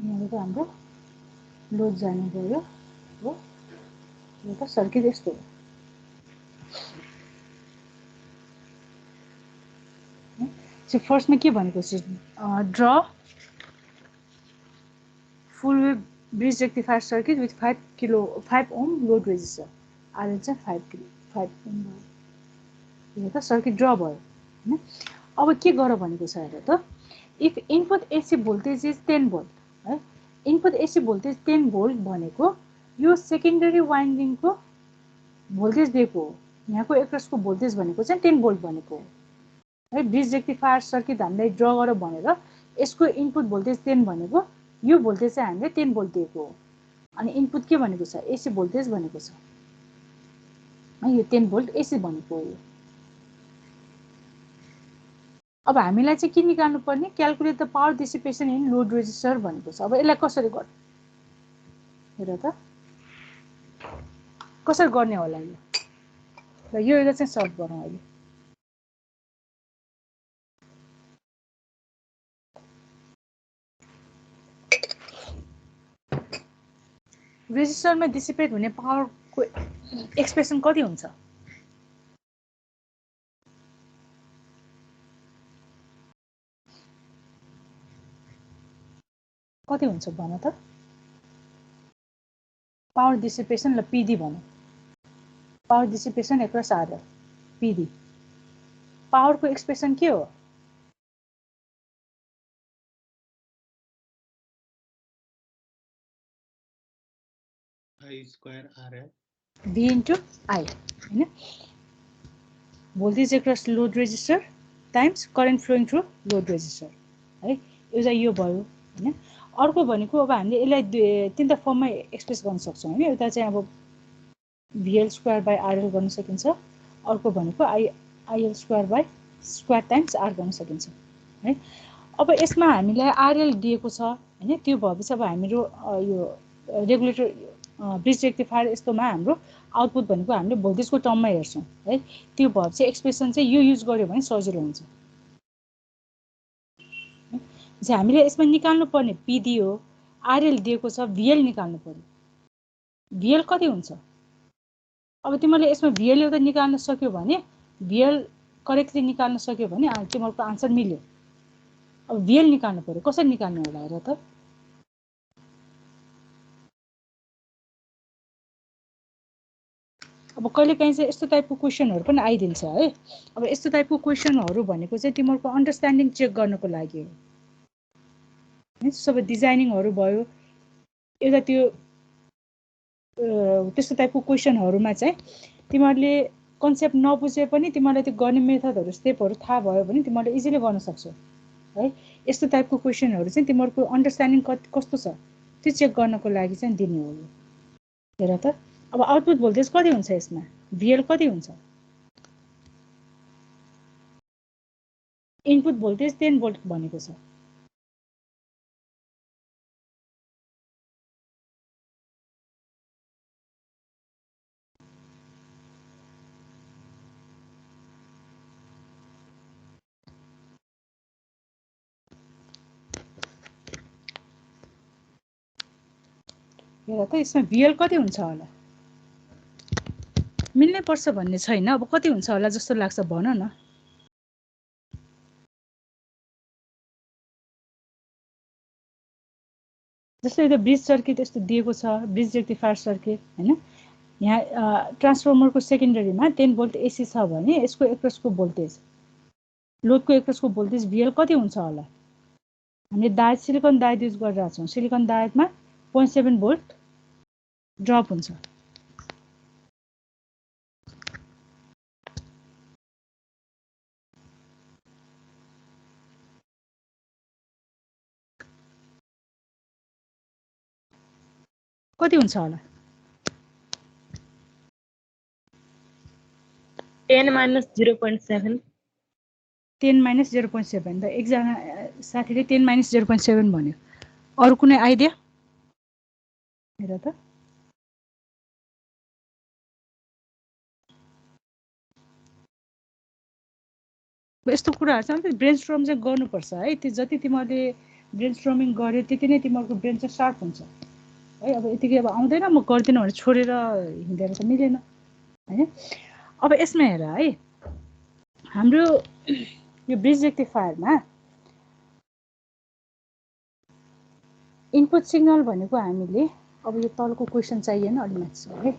यहाँ त हाम्रो लोड जानु पर्यो हो। यो त सर्किट यस्तो हो। सो फर्स्टमा के भनेको छ? Draw full wave bridge rectifier circuit with 5 ohm load resistor. RL चाहिँ 5 ओम भयो। यो त सर्किट ड्र भयो हैन। अब के गर भनेको छ हेर त। If input AC voltage is 10 volt है। इनपुट एसी भोल्टेज 10 भोल्ट भनेको यो सेकेन्डरी वाइन्डिङको भोल्टेज दिएको हो। यहाँको एक्रोसको भोल्टेज भनेको चाहिँ 10 भोल्ट भनेको हो है। ब्रिज रेक्टिफायर सर्किट हामीले ड्र गर भनेर यसको इनपुट भोल्टेज 10 भनेको यो भोल्टेज चाहिँ हामीले 10 भोल्ट दिएको हो। अनि इनपुट के भनेको छ? एसी भोल्टेज भनेको छ है। यो 10 भोल्ट एसी भनेको हो। अब हामीलाई चाहिँ के निकाल्नु पर्ने? Calculate the power dissipation in load resistor भनेको छ। अब यसलाई कसरी गर्ने हेर त, कसरी गर्ने होला यो? र यो एउटा चाहिँ सल्भ गरौँ अहिले। रेजिस्टरमा डिसिपेट हुने पावरको एक्सप्रेसन कति हुन्छ? कति हुन्छ भन त? पावर डिसिपेसन ल पीडी भनौँ। Power dissipation across RL PD. पावरको एक्सप्रेसन के हो? I square RL V into I हैन। Voltage across load resistor times current flowing through load resistor है। एउटा यो भयो हैन। अर्को भनेको अब हामीले यसलाई तीनटा फर्ममा एक्सप्रेस गर्न सक्छौँ हैन। एउटा चाहिँ अब VL स्क्वायर बाई RL गर्न सकिन्छ। अर्को भनेको IL square by square times R गर्न सकिन्छ है। अब यसमा हामीलाई RL दिएको छ हैन त्यो भएपछि अब हाम्रो यो रेगुलेटर ब्रिज रेक्टिफायर यस्तोमा हाम्रो आउटपुट भनेको हामीले भोल्टेजको टर्ममा हेर्छौँ है त्यो भएपछि एक्सप्रेसन चाहिँ यो युज गर्यो भने सजिलो हुन्छ चाहिँ हामीले यसमा निकाल्नु पर्ने पी दियो आरएल दिएको छ भिएल निकाल्नु पर्यो भिएल कति हुन्छ अब तिमीले यसमा भिएल एउटा निकाल्न सक्यो भने भिएल करेक्टली निकाल्न सक्यो भने तिमीहरूको आन्सर मिल्यो अब भिएल निकाल्नु पर्यो कसरी निकाल्ने होला हेर त अब कहिलेकाहीँ चाहिँ यस्तो टाइपको क्वेसनहरू पनि आइदिन्छ है अब यस्तो टाइपको क्वेसनहरू भनेको चाहिँ तिमीहरूको अन्डरस्ट्यान्डिङ चेक गर्नको लागि हो सबै डिजाइनिङहरू भयो एउटा त्यो त्यस्तो टाइपको क्वेसनहरूमा चाहिँ तिमीहरूले कन्सेप्ट नबुझे पनि तिमीलाई त्यो गर्ने मेथडहरू स्टेपहरू थाहा भयो भने तिमीहरूले इजिली गर्न सक्छौ है यस्तो टाइपको क्वेसनहरू चाहिँ तिमीहरूको अन्डरस्ट्यान्डिङ कस्तो छ त्यो चेक गर्नको लागि चाहिँ दिने हो हेर त अब आउटपुट भोल्टेज कति हुन्छ यसमा भिएल कति हुन्छ इनपुट भोल्टेज 10 भोल्ट भनेको छ हेर त यसमा भिएल कति हुन्छ होला मिल्नै पर्छ भन्ने छैन अब कति हुन्छ होला जस्तो लाग्छ भन न जस्तो यो ब्रिज सर्किट यस्तो दिएको छ ब्रिज रेक्टिफायर सर्किट हैन यहाँ ट्रान्सफर्मरको सेकेन्डरीमा 10 भोल्ट एसी छ भने यसको एक्रोसको भोल्टेज लोडको एक्रोसको भोल्टेज भिएल कति हुन्छ होला हामीले डायोड सिलिकन डायोड युज गरिरहेका छौँ सिलिकन डायोडमा 0.7 भोल्ट ड्रप हुन्छ कति हुन्छ होला 10 minus 0.7 10 minus 0.7 त एकजना साथीले 10 minus 0.7 भन्यो अरु कुनै आइडिया हेर त यस्तो कुराहरु चाहिँ ब्रेनस्टर्म चाहिँ गर्नुपर्छ है त्यो जति तिमीले ब्रेनस्टर्मिङ गर्यो त्यति नै तिमीहरूको ब्रेन चाहिँ शार्प हुन्छ है अब यतिकै अब आउँदैन म गर्दिन भनेर छोडेर हिँडेर त मिलेन हैन अब यसमा हेर है हाम्रो यो ब्रिज रेक्टिफायरमा इनपुट सिग्नल भनेको हामीले अब यो तलको क्वेशन चाहिएन अलि माथि छ है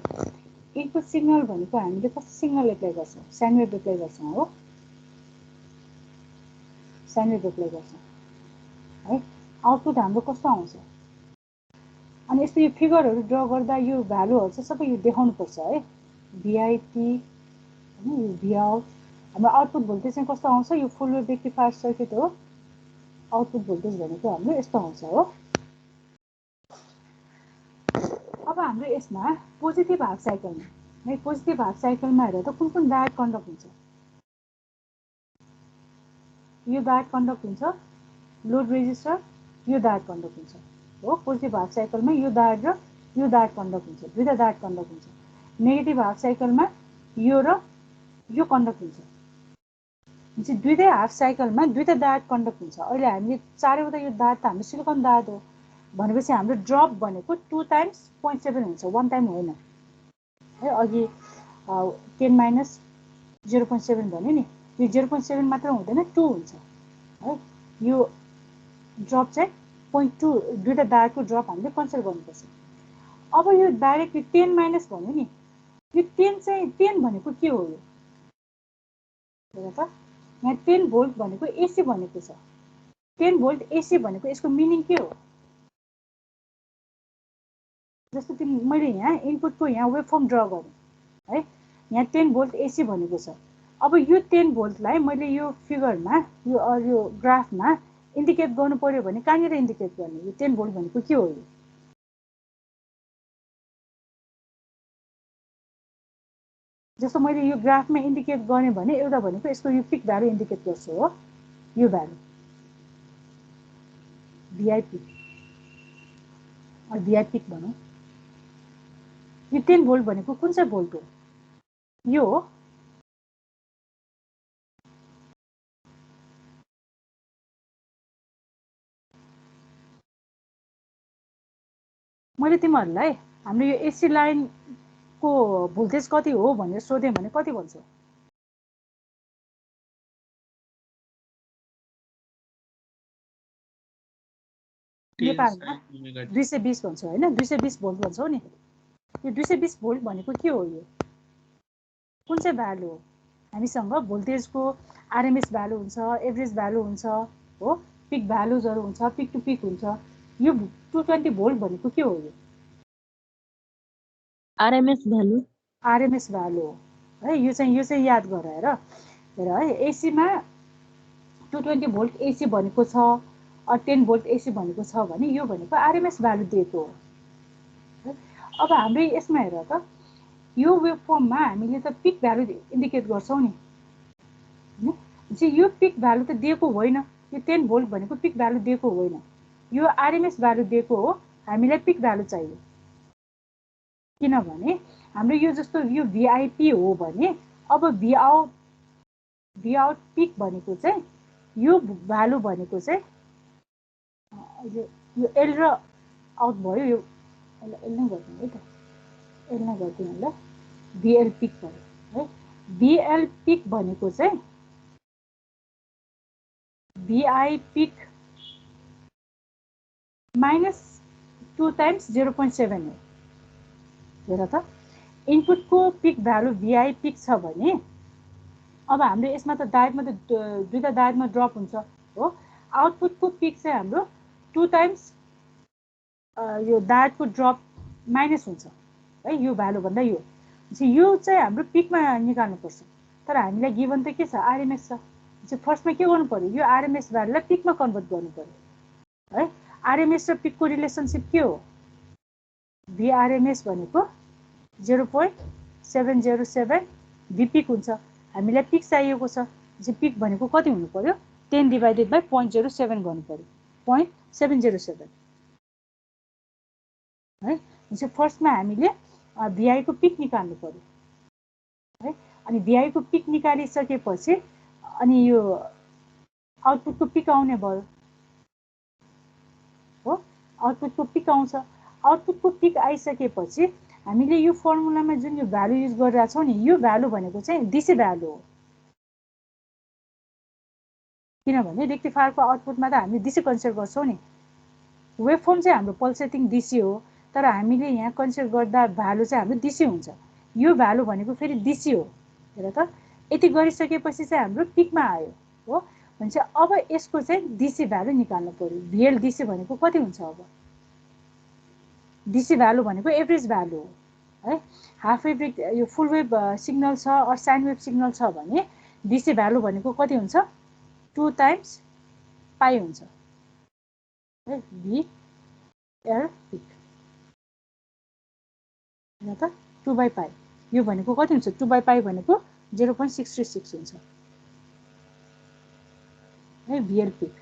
इनपुट सिग्नल भनेको हामीले कस्तो सिग्नल एप्लाई गर्छौं साइन वेभ एप्लाई गर्छौं हो साइन वेभ एप्लाई गर्छौं है आउटपुट हाम्रो कस्तो आउँछ अनि यस्तो यो फिगरहरु ड्रा गर्दा यो भ्यालुहरु चाहिँ सबै यो देखाउनु पर्छ है भिआईटी हैन यो भिआउट हाम्रो आउटपुट भोल्टेज चाहिँ कस्तो आउँछ यो फुल वेभ रेक्टिफायर सर्किट हो आउटपुट भोल्टेज भनेको हाम्रो यस्तो आउँछ हो अब हाम्रो यसमा पोजिटिभ हाफ साइकलमा है पोजिटिभ हाफ साइकलमा हेर्दा त कुन डायोड कन्डक्ट हुन्छ यो डायोड कन्डक्ट हुन्छ लोड रेजिस्टर यो डायोड कन्डक्ट हुन्छ हो पोजिटिभ हाफ साइकलमा यो डायोड र यो डायोड कन्डक्ट हुन्छ दुईटा डायोड कन्डक्ट हुन्छ नेगेटिभ हाफ साइकलमा यो र यो कन्डक्ट हुन्छ हुन्छ दुईटै हाफ साइकलमा दुईटा डायोड कन्डक्ट हुन्छ अहिले हामीले चारैवटा यो डायोड त हाम्रो सिलिकन डायोड हो भनेपछि हाम्रो ड्रप भनेको 2 टाइम्स 0.7 हुन्छ 1 टाइम होइन है अघि 10 माइनस 0.7 भन्यो नि यो 0.7 मात्र हुँदैन 2 हुन्छ है यो ड्रप चाहिँ 0.2 दुईटा डायोडको ड्रप हामीले कन्सिडर गर्नुपर्छ अब यो डाइरेक्ट 10 माइनस भन्यो नि यो 10 चाहिँ 10 भनेको के हो यो हेर त यहाँ 10 भोल्ट भनेको एसी भनेको छ 10 भोल्ट एसी भनेको यसको मिनिङ के हो जस्तो तिमी मैले यहाँ इनपुटको यहाँ वेभफर्म ड्रा गरेँ है यहाँ 10 भोल्ट एसी भनेको छ अब यो 10 भोल्टलाई मैले यो फिगरमा यो ग्राफमा इन्डिकेट गर्नु पर्यो भने कहाँनिर इन्डिकेट गर्ने यो 10 भोल्ट भनेको के हो यो जस्तो मैले यो ग्राफमा इन्डिकेट गर्ने भने एउटा भनेको यसको यो पिक भ्यालु इन्डिकेट गर्छु हो यो भ्यालु भिआईपी VI पिक भनौँ। यो 10 भोल्ट भनेको कुन चाहिँ भोल्ट हो? यो हो। मैले तिमीहरूलाई हाम्रो यो एसी लाइनको भोल्टेज कति हो भनेर सोधेँ भने कति भन्छौ? नेपालमा 220 भन्छौ हैन? 220 भोल्ट भन्छौ नि। यो 220 भोल्ट भनेको के हो? यो कुन चाहिँ भ्यालु हो? हामीसँग भोल्टेजको आरएमएस भ्यालु हुन्छ, एभरेज भ्यालु हुन्छ हो, पिक भ्यालुजहरू हुन्छ, पिक टु पिक हुन्छ। यो 220 भोल्ट भनेको के हो? यो आरएमएस भ्यालु। आरएमएस भ्यालु हो है। यो चाहिँ याद गर हेर है। एसीमा 220 भोल्ट एसी भनेको छ, 10 भोल्ट एसी भनेको छ भने यो भनेको आरएमएस भ्यालु दिएको हो। अब हाम्रो यसमा हेर त, यो वेभ फर्ममा हामीले त पिक भ्यालु इन्डिकेट गर्छौँ नि, यो पिक भ्यालु त दिएको होइन। यो 10 भोल्ट भनेको पिक भ्यालु दिएको होइन, यो आरएमएस भ्यालु दिएको हो। हामीलाई पिक भ्यालु चाहियो, किनभने हाम्रो यो जस्तो यो भिआइपी हो भने अब भिआउट पिक भनेको चाहिँ यो भ्यालु भनेको चाहिँ यो एल र आउट भयो। यो एल नै गरिदिनु है त, एल नै गरिदिनु ल। भिएल पिक भयो है। भिएल पिक भनेको चाहिँ भिआई पिक -2 टाइम्स 0.7 हो। हेर त, इनपुटको पिक भ्यालु भिआई पिक छ भने अब हाम्रो यसमा त डायोडमा त दुईटा डायोडमा ड्रप हुन्छ हो। आउटपुटको पिक चाहिँ हाम्रो 2 टाइम्स यो डायोडको ड्रप माइनस हुन्छ है। यो भ्यालु भन्दा यो चाहिँ हाम्रो पिकमा निकाल्नुपर्छ। तर हामीलाई गिभन त के छ? आरएमएस छ। फर्स्टमा के गर्नु पर्यो? यो आरएमएस भ्यालुलाई पिकमा कन्भर्ट गर्नु पर्यो है। आरएमएस र पिकको रिलेसनसिप के हो? भिआरएमएस भनेको 0.707 भिपिक हुन्छ। हामीलाई पिक चाहिएको छ, पिक भनेको कति हुनु पर्यो? 10 डिभाइडेड बाई 0.07 गर्नु पर्यो, 0.707 है। फर्स्टमा हामीले भिआईको पिक निकाल्नु पर्यो है। अनि भिआईको पिक निकालिसकेपछि अनि यो आउटपुटको पिक आउने भयो हो। आउटपुटको पिक आउँछ। आउटपुटको पिक आइसकेपछि हामीले यो फर्मुलामा जुन यो भ्यालु युज गरिरहेको छौँ नि, यो भ्यालु भनेको चाहिँ डिसी भ्यालु हो। किनभने रेक्टिफायरको आउटपुटमा त हामी डिसी कन्सिडर गर्छौँ नि। वेभ फर्म चाहिँ हाम्रो पल्सेटिङ डिसी हो, तर हामीले यहाँ कन्सिडर गर्दा भ्यालु चाहिँ हाम्रो डिसी हुन्छ। यो भ्यालु भनेको फेरि डिसी हो। हेर त, यति गरिसकेपछि चाहिँ हाम्रो पिकमा आयो हो। भने चाहिँ अब यसको चाहिँ डिसी भ्यालु निकाल्नु पर्यो। भिएल डिसी भनेको कति हुन्छ? अब डिसी भ्यालु भनेको एभरेज भ्यालु हो है। हाफ वेभ यो फुल वेभ सिग्नल छ अर साइन वेभ सिग्नल छ भने डिसी भ्यालु भनेको कति हुन्छ? 2 टाइम्स पाई हुन्छ है। भिएल पिक हेर त, 2/पाई। यो भनेको कति हुन्छ? 2/पाई भनेको 0.636 हुन्छ है। भिएल पिक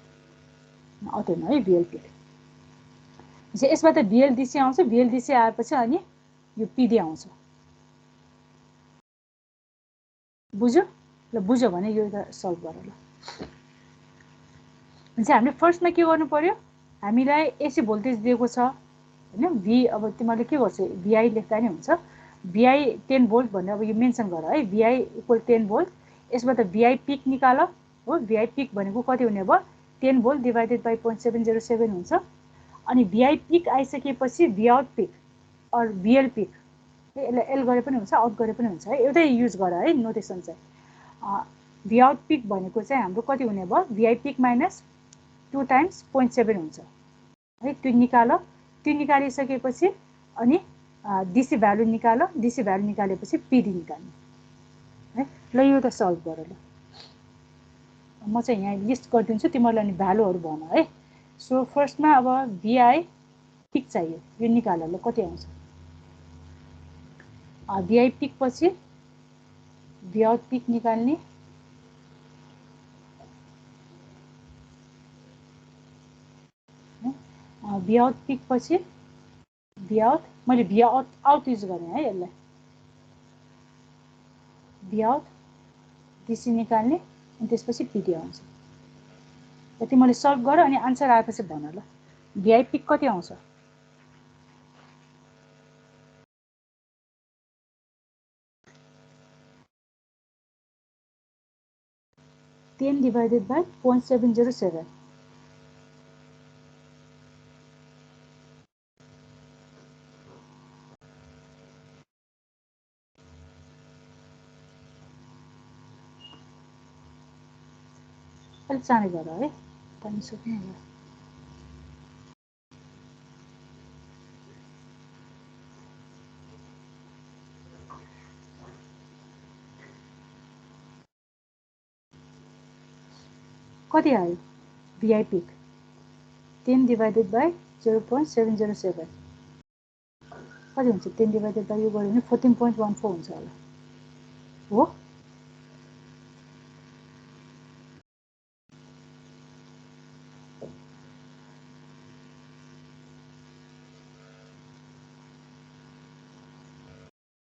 आउँदैन है, भिएल पिक। यसमा त भिएल डिसी आउँछ। भिएल डिसी आएपछि अनि यो पिडी आउँछ। बुझ्यो ल? बुझ्यो भने यो त सल्भ गर ल। हामीले फर्स्टमा के गर्नु पर्यो? हामीलाई एसी भोल्टेज दिएको छ हैन। अब तिमीले के गर्छ? भिआई लेख्दा नि हुन्छ। भिआई 10 भोल्ट भनेर अब यो मेन्सन गर है। भिआई इक्वल 10 भोल्ट। यसमा त भिआई पिक निकाल हो। भिआई पिक भनेको कति हुने भयो? 10 भोल्ट डिभाइडेड बाई 0.707 हुन्छ। अनि भिआई पिक आइसकेपछि भिआउट पिक अर भिएल पिक, यसलाई एल गरे पनि हुन्छ, आउट गरे पनि हुन्छ है। एउटै युज गर है नोटेसन चाहिँ। भिआउट पिक भनेको चाहिँ हाम्रो कति हुने भयो? भिआई पिक -2 टाइम्स 0.7 हुन्छ है। त्यो निकाल। त्यो निकालिसकेपछि अनि डिसी भ्यालु निकाल। डिसी भ्यालु निकालेपछि पिडी निकाल्नु है। ल यो त सल्भ गर ल। म चाहिँ यहाँ लिस्ट गरिदिन्छु, तिमीहरूले अनि भ्यालुहरू भन है। सो फर्स्टमा अब भिआई पिक चाहियो, यो निकाल ल कति आउँछ? भिआई पिक पछि भिआउट पिक निकाल्ने, भिआउट पिक पछि भी आउट मैले भी आउट युज गरेँ है यसलाई भी आउट डिसी निकाल्ने अनि त्यसपछि पिडी आउँछ यति मैले सल्भ गरेँ अनि आन्सर आएपछि भन ल भिआई पिक कति आउँछ 10 divided by 0.707. अलिक चाँडै गर है टाइम सक्ने होला कति आयो भिआई पिक 10 divided by 0.707 कति हुन्छ 10 divided by यो गर्यो भने 14.14 हुन्छ होला हो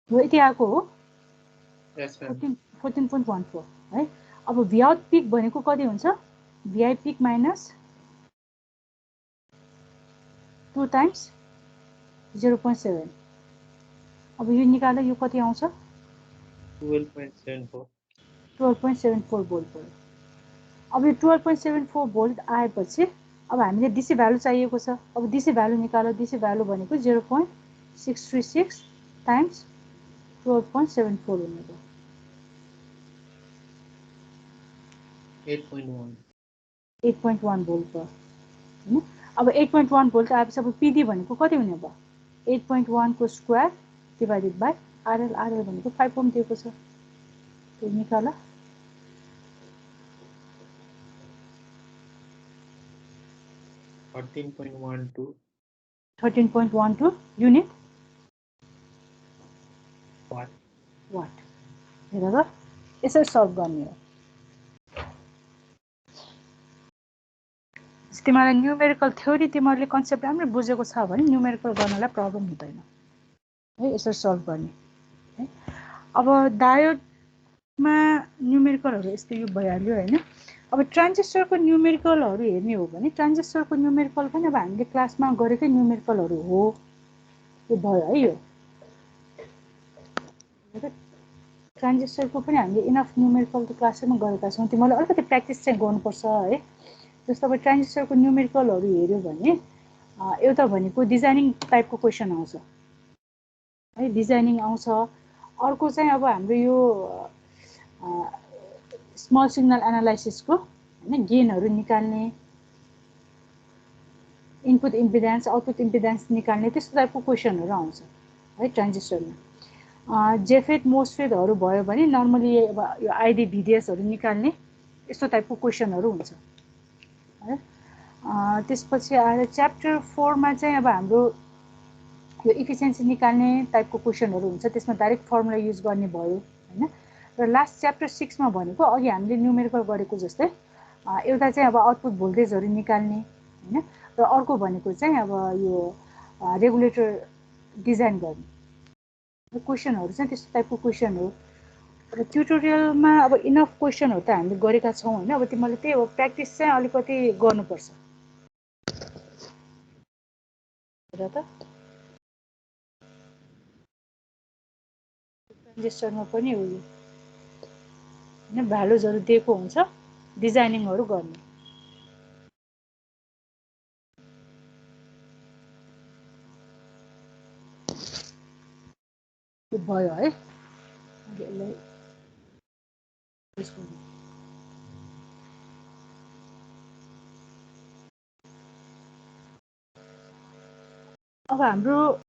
हो यति आएको हो Yes, ma'am. 14.14 है अब भिआउट पिक भनेको कति हुन्छ भिआई पिक माइनस 2 times 0.7 अब यो निकाल्दा यो कति आउँछ 12.74. 12.74 भोल्ट भयो अब यो 12.74 भोल्ट आएपछि अब हामीले डिसी भ्यालु चाहिएको छ अब डिसी भ्यालु निकाल्दा डिसी भ्यालु भनेको 0.636 टाइम्स 12.74 हुने भयो 8.1. 8.1 भोल्ट भयो हैन अब 8.1 भोल्ट आएपछि अब पिडी भनेको कति हुने भयो 8.1 को square divided by RL RL भनेको 5 ओम दिएको छ त्यो निकाल 13.12. 13.12 युनिट Watt. वाट हेर त यसरी सल्भ गर्ने हो तिमीलाई न्यूमेरिकल थ्योरी तिमीले कन्सेप्ट राम्रो बुझेको छ भने न्यूमेरिकल गर्नलाई प्रब्लम हुँदैन है यसरी सल्भ गर्ने है अब डायोडमा न्यूमेरिकलहरु यस्तो यो भइहाल्यो हैन अब ट्रान्जिस्टरको न्यूमेरिकलहरु हेर्ने हो भने ट्रान्जिस्टरको न्यूमेरिकल पनि अब हामीले क्लासमा गरेकै न्यूमेरिकलहरु हो यो भयो है यो ट्रान्जिस्टरको पनि हामीले इनफ न्यूमेरिकल त क्लासमा गरेका छौं तिमीले अलिकति प्र्याक्टिस चाहिँ गर्नुपर्छ है जस्तो अब ट्रान्जिस्टरको न्यूमेरिकलहरु हेर्यो भने एउटा भनेको डिजाइनिङ टाइपको क्वेशन आउँछ है डिजाइनिङ आउँछ अर्को चाहिँ अब हाम्रो यो स्मल सिग्नल एनालाइसिसको हैन गेनहरु निकाल्ने इनपुट इम्पिडेन्स आउटपुट इम्पिडेन्स निकाल्ने त्यस्तो टाइपको क्वेशनहरु आउँछ है ट्रान्जिस्टरमा जेफेट मोसफेटहरु भयो भने नर्मली अब यो आईडी भिडिएसहरु निकाल्ने यस्तो टाइपको क्वेशनहरु हुन्छ है त्यसपछि आएर च्याप्टर 4 मा चाहिँ अब हाम्रो यो इफिसिएन्सी निकाल्ने टाइपको क्वेशनहरु हुन्छ त्यसमा डाइरेक्ट फर्मुला युज गर्ने भयो हैन र लास्ट च्याप्टर 6 मा भनेको अघि हामीले न्यूमेरिकल गरेको जस्तै एउटा चाहिँ अब आउटपुट भोल्टेजहरु निकाल्ने हैन र अर्को भनेको चाहिँ अब यो रेगुलेटर डिजाइन गर्ने क्वेशनहरु चाहिँ त्यस्तो टाइपको क्वेशन हो र ट्युटोरियलमा अब इनफ क्वेशनहरु त हामीले गरेका छौं हैन अब तिमीले त्यही हो प्र्याक्टिस चाहिँ अलिकति गर्नुपर्छ र त ट्रान्जिस्टरमा पनि हो यो हैन भ्यालुजहरु दिएको हुन्छ डिजाइनिङहरु गर्ने यो भयो है यसलाई अब हाम्रो